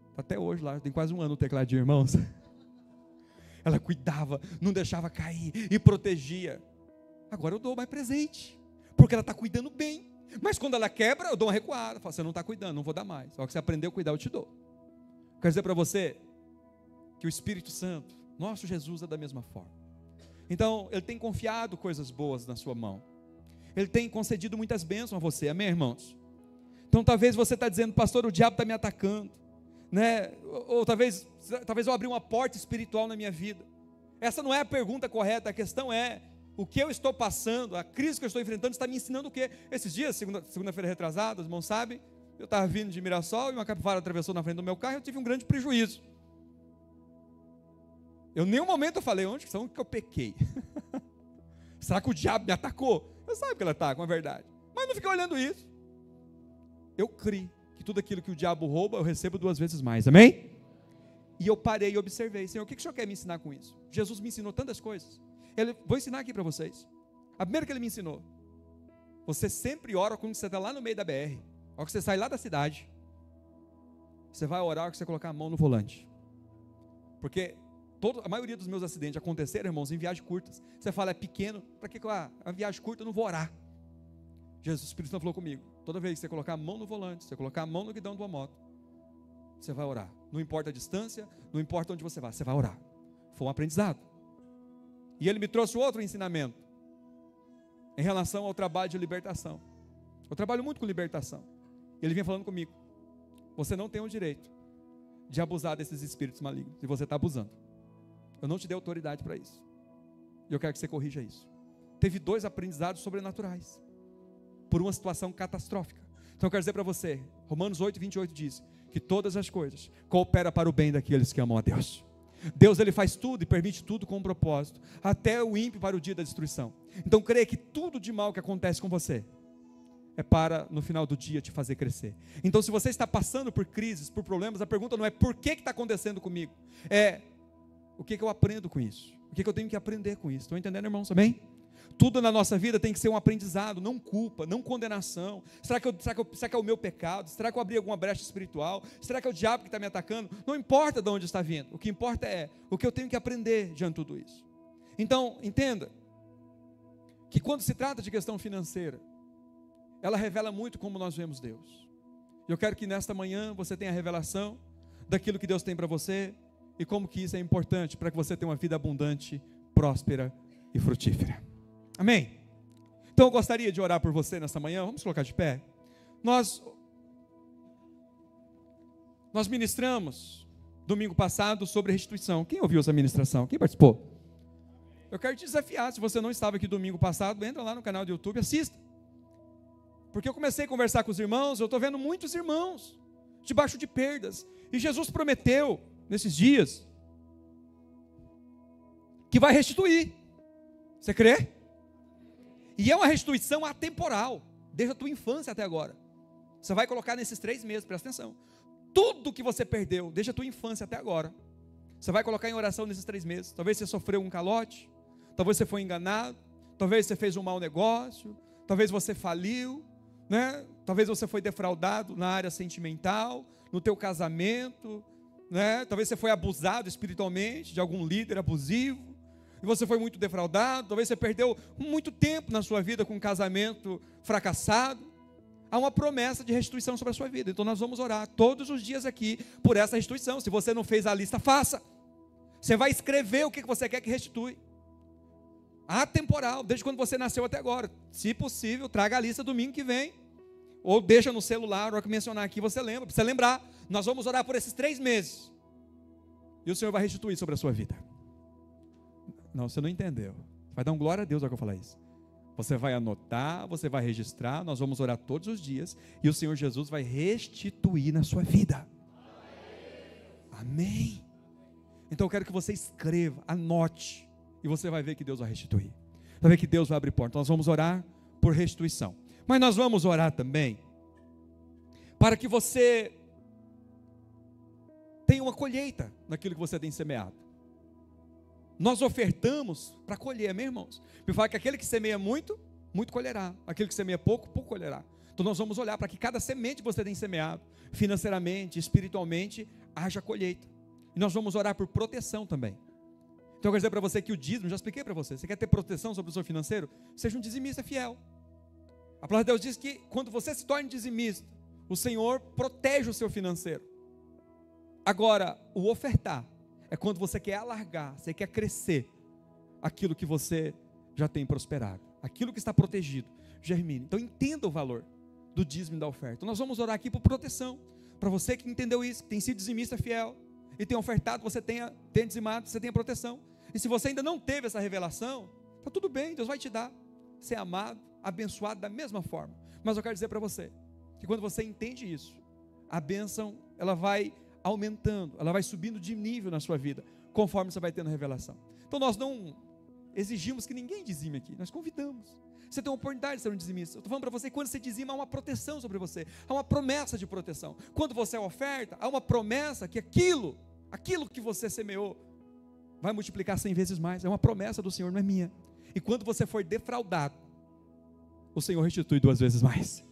Está até hoje lá, tem quase 1 ano o tecladinho, irmãos. Ela cuidava, não deixava cair e protegia. Agora eu dou mais presente, porque ela está cuidando bem. Mas quando ela quebra, eu dou uma recuada. Falo, você não está cuidando, não vou dar mais. Só que você aprendeu a cuidar, eu te dou. Quero dizer para você que o Espírito Santo, nosso Jesus, é da mesma forma. Então, Ele tem confiado coisas boas na sua mão. Ele tem concedido muitas bênçãos a você, amém, irmãos? Então, talvez você está dizendo, pastor, o diabo está me atacando, né? Ou talvez eu abri uma porta espiritual na minha vida. Essa não é a pergunta correta, a questão é, o que eu estou passando, a crise que eu estou enfrentando está me ensinando o quê? Esses dias, segunda-feira retrasada, os irmãos sabem, eu estava vindo de Mirassol e uma capivara atravessou na frente do meu carro e eu tive um grande prejuízo. Eu em nenhum momento eu falei, onde que eu pequei? Será que o diabo me atacou? Eu sei que ele ataca, é verdade. Mas não fiquei olhando isso. Eu criei que tudo aquilo que o diabo rouba, eu recebo 2 vezes mais, amém? E eu parei e observei, Senhor, o que o Senhor quer me ensinar com isso? Jesus me ensinou tantas coisas. Vou ensinar aqui para vocês. A primeira que Ele me ensinou, você sempre ora quando você está lá no meio da BR. A hora que você sai lá da cidade, você vai orar a hora que você colocar a mão no volante. Porque a maioria dos meus acidentes aconteceram, irmãos, em viagens curtas. Você fala, é pequeno, para que a viagem curta eu não vou orar? Jesus, o Espírito Santo falou comigo, toda vez que você colocar a mão no volante, você colocar a mão no guidão de uma moto, você vai orar. Não importa a distância, não importa onde você vai orar. Foi um aprendizado. E Ele me trouxe outro ensinamento, em relação ao trabalho de libertação. Eu trabalho muito com libertação. Ele vinha falando comigo, você não tem o direito de abusar desses espíritos malignos, e você está abusando. Eu não te dei autoridade para isso. E eu quero que você corrija isso. Teve 2 aprendizados sobrenaturais, por uma situação catastrófica. Então eu quero dizer para você, Romanos 8, 28 diz, que todas as coisas cooperam para o bem daqueles que amam a Deus. Deus, Ele faz tudo e permite tudo com um propósito, até o ímpio para o dia da destruição. Então creia que tudo de mal que acontece com você, é para no final do dia te fazer crescer. Então se você está passando por crises, por problemas, a pergunta não é por que está acontecendo comigo, é o que eu aprendo com isso, o que eu tenho que aprender com isso. Estão entendendo, irmãos? Amém? Tudo na nossa vida tem que ser um aprendizado, não culpa, não condenação. Será que é o meu pecado? Será que eu abri alguma brecha espiritual? Será que é o diabo que está me atacando? Não importa de onde está vindo, o que importa é o que eu tenho que aprender diante de tudo isso. Então, entenda que quando se trata de questão financeira, ela revela muito como nós vemos Deus. Eu quero que nesta manhã você tenha a revelação daquilo que Deus tem para você e como que isso é importante para que você tenha uma vida abundante, próspera e frutífera. Amém? Então eu gostaria de orar por você nessa manhã. Vamos colocar de pé. Nós ministramos domingo passado sobre restituição. Quem ouviu essa ministração? Quem participou? Eu quero te desafiar, se você não estava aqui domingo passado, entra lá no canal do YouTube, assista. Porque eu comecei a conversar com os irmãos, eu estou vendo muitos irmãos debaixo de perdas. E Jesus prometeu, nesses dias, que vai restituir. Você crê? E é uma restituição atemporal, desde a tua infância até agora. Você vai colocar nesses 3 meses, presta atenção. Tudo que você perdeu, desde a tua infância até agora, você vai colocar em oração nesses 3 meses. Talvez você sofreu um calote, talvez você foi enganado, talvez você fez um mau negócio, talvez você faliu, né? Talvez você foi defraudado na área sentimental, no teu casamento, né? Talvez você foi abusado espiritualmente de algum líder abusivo, e você foi muito defraudado. Talvez você perdeu muito tempo na sua vida com um casamento fracassado. Há uma promessa de restituição sobre a sua vida. Então nós vamos orar todos os dias aqui por essa restituição. Se você não fez a lista, faça. Você vai escrever o que você quer que restitui. Atemporal, desde quando você nasceu até agora. Se possível, traga a lista domingo que vem. Ou deixa no celular, a hora que mencionar aqui, você lembra. Precisa lembrar, nós vamos orar por esses 3 meses. E o Senhor vai restituir sobre a sua vida. Não, você não entendeu. Vai dar um glória a Deus ao que eu falar isso. Você vai anotar, você vai registrar, nós vamos orar todos os dias, e o Senhor Jesus vai restituir na sua vida. Amém. Então eu quero que você escreva, anote, e você vai ver que Deus vai restituir. Vai ver que Deus vai abrir porta. Nós vamos orar por restituição. Mas nós vamos orar também para que você tenha uma colheita naquilo que você tem semeado. Nós ofertamos para colher, meus irmãos. Me fala que aquele que semeia muito, muito colherá. Aquele que semeia pouco, pouco colherá. Então nós vamos olhar para que cada semente que você tem semeado, financeiramente, espiritualmente, haja colheita. E nós vamos orar por proteção também. Então eu quero dizer para você que o dízimo, já expliquei para você, você quer ter proteção sobre o seu financeiro? Seja um dizimista fiel. A palavra de Deus diz que quando você se torna dizimista, o Senhor protege o seu financeiro. Agora, o ofertar é quando você quer alargar, você quer crescer aquilo que você já tem prosperado, aquilo que está protegido, germine. Então entenda o valor do dízimo e da oferta. Então nós vamos orar aqui por proteção, para você que entendeu isso, que tem sido dizimista fiel, e tem ofertado, você tenha dizimado, você tenha proteção. E se você ainda não teve essa revelação, está tudo bem, Deus vai te dar, ser amado, abençoado da mesma forma. Mas eu quero dizer para você, que quando você entende isso, a bênção, ela vai aumentando, ela vai subindo de nível na sua vida, conforme você vai tendo revelação. Então nós não exigimos que ninguém dizime aqui, nós convidamos. Você tem uma oportunidade de ser um dizimista. Eu estou falando para você que quando você dizima, há uma proteção sobre você, há uma promessa de proteção. Quando você oferta, há uma promessa que aquilo que você semeou, vai multiplicar 100 vezes mais. É uma promessa do Senhor, não é minha. E quando você for defraudado, o Senhor restitui 2 vezes mais.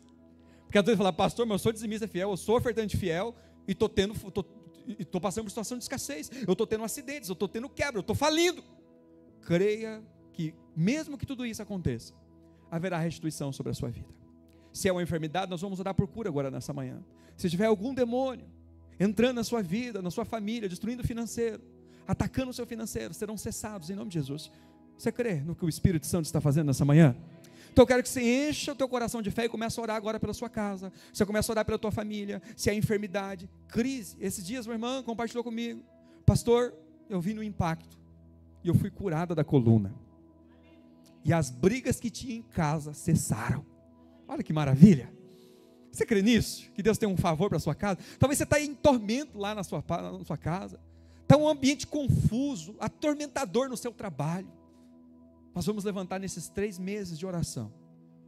Porque às vezes fala, pastor, mas eu sou dizimista fiel, eu sou ofertante fiel, e estou passando por situação de escassez, eu estou tendo acidentes, eu estou tendo quebra, eu estou falindo. Creia que mesmo que tudo isso aconteça, haverá restituição sobre a sua vida. Se é uma enfermidade, nós vamos orar por cura agora nessa manhã. Se tiver algum demônio entrando na sua vida, na sua família, destruindo o financeiro, atacando o seu financeiro, serão cessados em nome de Jesus. Você crê no que o Espírito Santo está fazendo nessa manhã? Então eu quero que você encha o teu coração de fé e comece a orar agora pela sua casa. Você começa a orar pela tua família. Se é enfermidade, crise. Esses dias uma irmã compartilhou comigo, pastor, eu vi no impacto e eu fui curada da coluna. E as brigas que tinha em casa cessaram. Olha que maravilha. Você crê nisso? Que Deus tem um favor para a sua casa? Talvez você está em tormento lá na sua casa. Está um ambiente confuso, atormentador no seu trabalho. Nós vamos levantar nesses 3 meses de oração.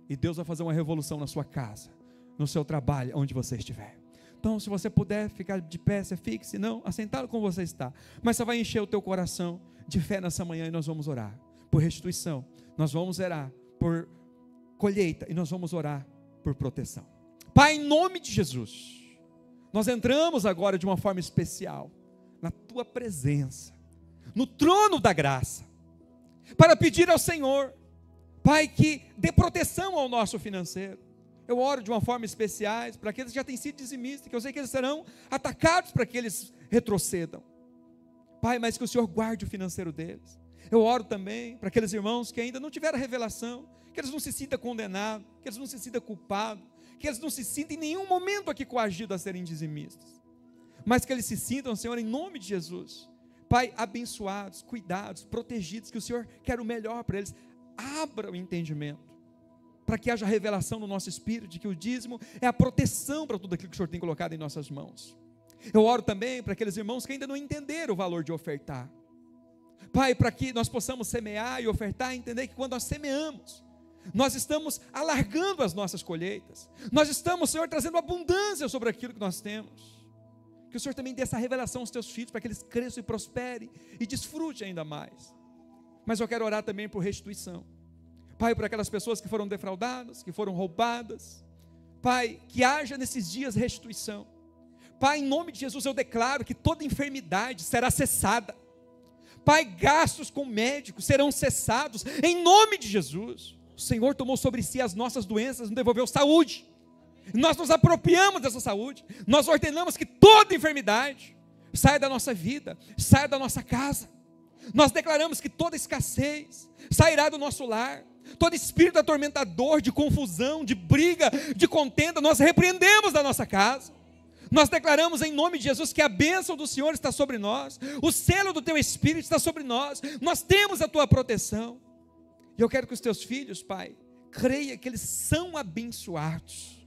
E Deus vai fazer uma revolução na sua casa, no seu trabalho, onde você estiver. Então, se você puder ficar de pé, você fique. Se não, assentado como você está. Mas você vai encher o teu coração de fé nessa manhã e nós vamos orar por restituição. Nós vamos orar por colheita e nós vamos orar por proteção. Pai, em nome de Jesus, nós entramos agora de uma forma especial na tua presença, no trono da graça, para pedir ao Senhor, Pai, que dê proteção ao nosso financeiro. Eu oro de uma forma especial para aqueles que já têm sido dizimistas, que eu sei que eles serão atacados para que eles retrocedam. Pai, mas que o Senhor guarde o financeiro deles. Eu oro também para aqueles irmãos que ainda não tiveram a revelação, que eles não se sintam condenados, que eles não se sintam culpados, que eles não se sintam em nenhum momento aqui coagidos a serem dizimistas, mas que eles se sintam, Senhor, em nome de Jesus, Pai, abençoados, cuidados, protegidos, que o Senhor quer o melhor para eles. Abra o entendimento, para que haja revelação no nosso espírito, de que o dízimo é a proteção para tudo aquilo que o Senhor tem colocado em nossas mãos. Eu oro também para aqueles irmãos que ainda não entenderam o valor de ofertar. Pai, para que nós possamos semear e ofertar, entender que quando nós semeamos, nós estamos alargando as nossas colheitas, nós estamos, Senhor, trazendo abundância sobre aquilo que nós temos. Que o Senhor também dê essa revelação aos teus filhos, para que eles cresçam e prosperem, e desfrutem ainda mais. Mas eu quero orar também por restituição. Pai, por aquelas pessoas que foram defraudadas, que foram roubadas. Pai, que haja nesses dias restituição. Pai, em nome de Jesus eu declaro que toda enfermidade será cessada. Pai, gastos com médicos serão cessados, em nome de Jesus. O Senhor tomou sobre si as nossas doenças, nos devolveu saúde. Nós nos apropriamos dessa saúde. Nós ordenamos que toda enfermidade saia da nossa vida, saia da nossa casa. Nós declaramos que toda escassez sairá do nosso lar. Todo espírito atormentador, de confusão, de briga, de contenda, nós repreendemos da nossa casa. Nós declaramos em nome de Jesus que a bênção do Senhor está sobre nós, o selo do teu Espírito está sobre nós, nós temos a tua proteção. E eu quero que os teus filhos, Pai, creia que eles são abençoados,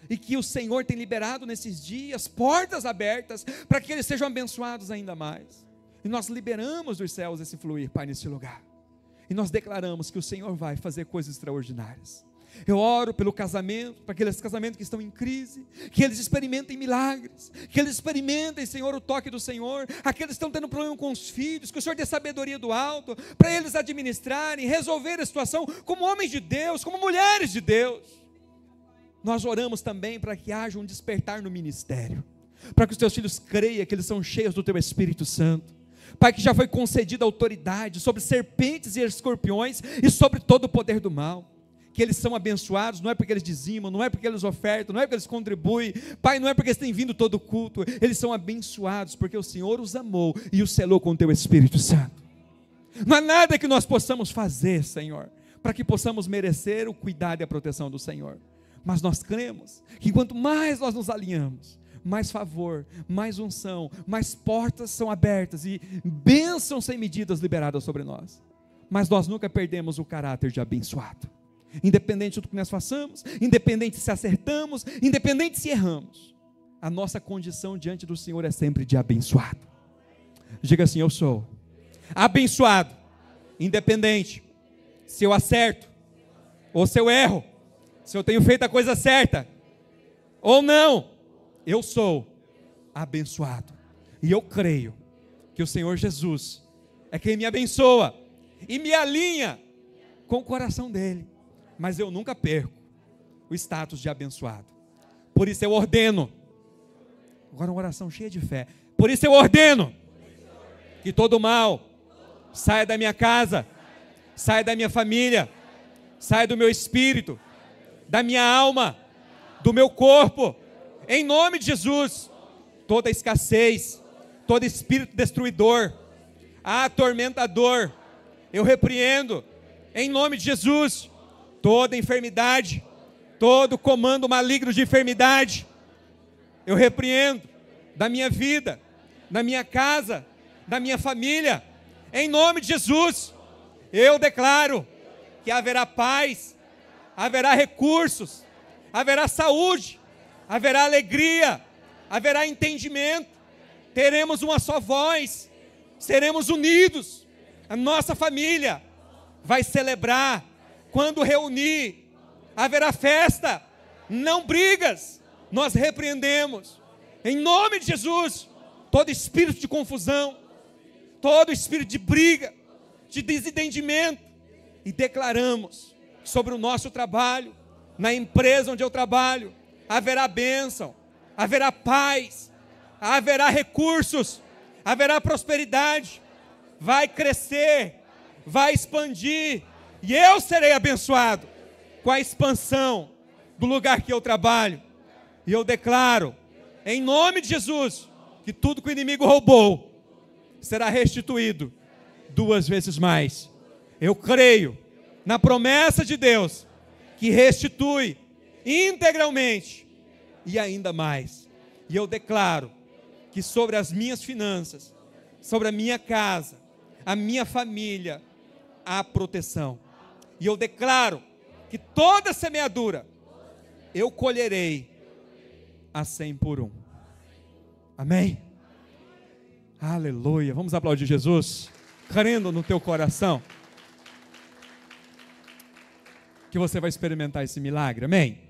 e que o Senhor tem liberado nesses dias portas abertas, para que eles sejam abençoados ainda mais. E nós liberamos dos céus esse fluir, Pai, nesse lugar, e nós declaramos que o Senhor vai fazer coisas extraordinárias. Eu oro pelo casamento, para aqueles casamentos que estão em crise, que eles experimentem milagres, que eles experimentem, Senhor, o toque do Senhor. Aqueles que estão tendo problema com os filhos, que o Senhor dê sabedoria do alto, para eles administrarem, resolver a situação, como homens de Deus, como mulheres de Deus. Nós oramos também para que haja um despertar no ministério, para que os teus filhos creiam que eles são cheios do teu Espírito Santo. Pai, que já foi concedida autoridade sobre serpentes e escorpiões, e sobre todo o poder do mal. Que eles são abençoados, não é porque eles dizimam, não é porque eles ofertam, não é porque eles contribuem, Pai, não é porque eles têm vindo todo culto, eles são abençoados, porque o Senhor os amou, e os selou com o teu Espírito Santo. Não há nada que nós possamos fazer, Senhor, para que possamos merecer o cuidado e a proteção do Senhor, mas nós cremos, que quanto mais nós nos alinhamos, mais favor, mais unção, mais portas são abertas, e bênçãos sem medidas liberadas sobre nós, mas nós nunca perdemos o caráter de abençoado. Independente do que nós façamos, independente se acertamos, independente se erramos, a nossa condição diante do Senhor é sempre de abençoado. Diga assim: eu sou abençoado, independente se eu acerto ou se eu erro, se eu tenho feito a coisa certa ou não, eu sou abençoado, e eu creio que o Senhor Jesus é quem me abençoa e me alinha com o coração dele. Mas eu nunca perco o status de abençoado. Por isso eu ordeno, agora uma oração cheia de fé, por isso eu ordeno que todo mal saia da minha casa, saia da minha família, saia do meu espírito, da minha alma, do meu corpo, em nome de Jesus. Toda escassez, todo espírito destruidor, atormentador, eu repreendo, em nome de Jesus. Toda enfermidade, todo comando maligno de enfermidade, eu repreendo da minha vida, da minha casa, da minha família, em nome de Jesus. Eu declaro que haverá paz, haverá recursos, haverá saúde, haverá alegria, haverá entendimento, teremos uma só voz, seremos unidos, a nossa família vai celebrar. Quando reunir, haverá festa, não brigas. Nós repreendemos, em nome de Jesus, todo espírito de confusão, todo espírito de briga, de desentendimento, e declaramos sobre o nosso trabalho, na empresa onde eu trabalho, haverá bênção, haverá paz, haverá recursos, haverá prosperidade, vai crescer, vai expandir, e eu serei abençoado com a expansão do lugar que eu trabalho. E eu declaro, em nome de Jesus, que tudo que o inimigo roubou será restituído 2 vezes mais. Eu creio na promessa de Deus, que restitui integralmente e ainda mais. E eu declaro que sobre as minhas finanças, sobre a minha casa, a minha família, há proteção. E eu declaro que toda semeadura eu colherei a 100 por 1. Amém? Aleluia. Vamos aplaudir Jesus, crendo no teu coração que você vai experimentar esse milagre. Amém?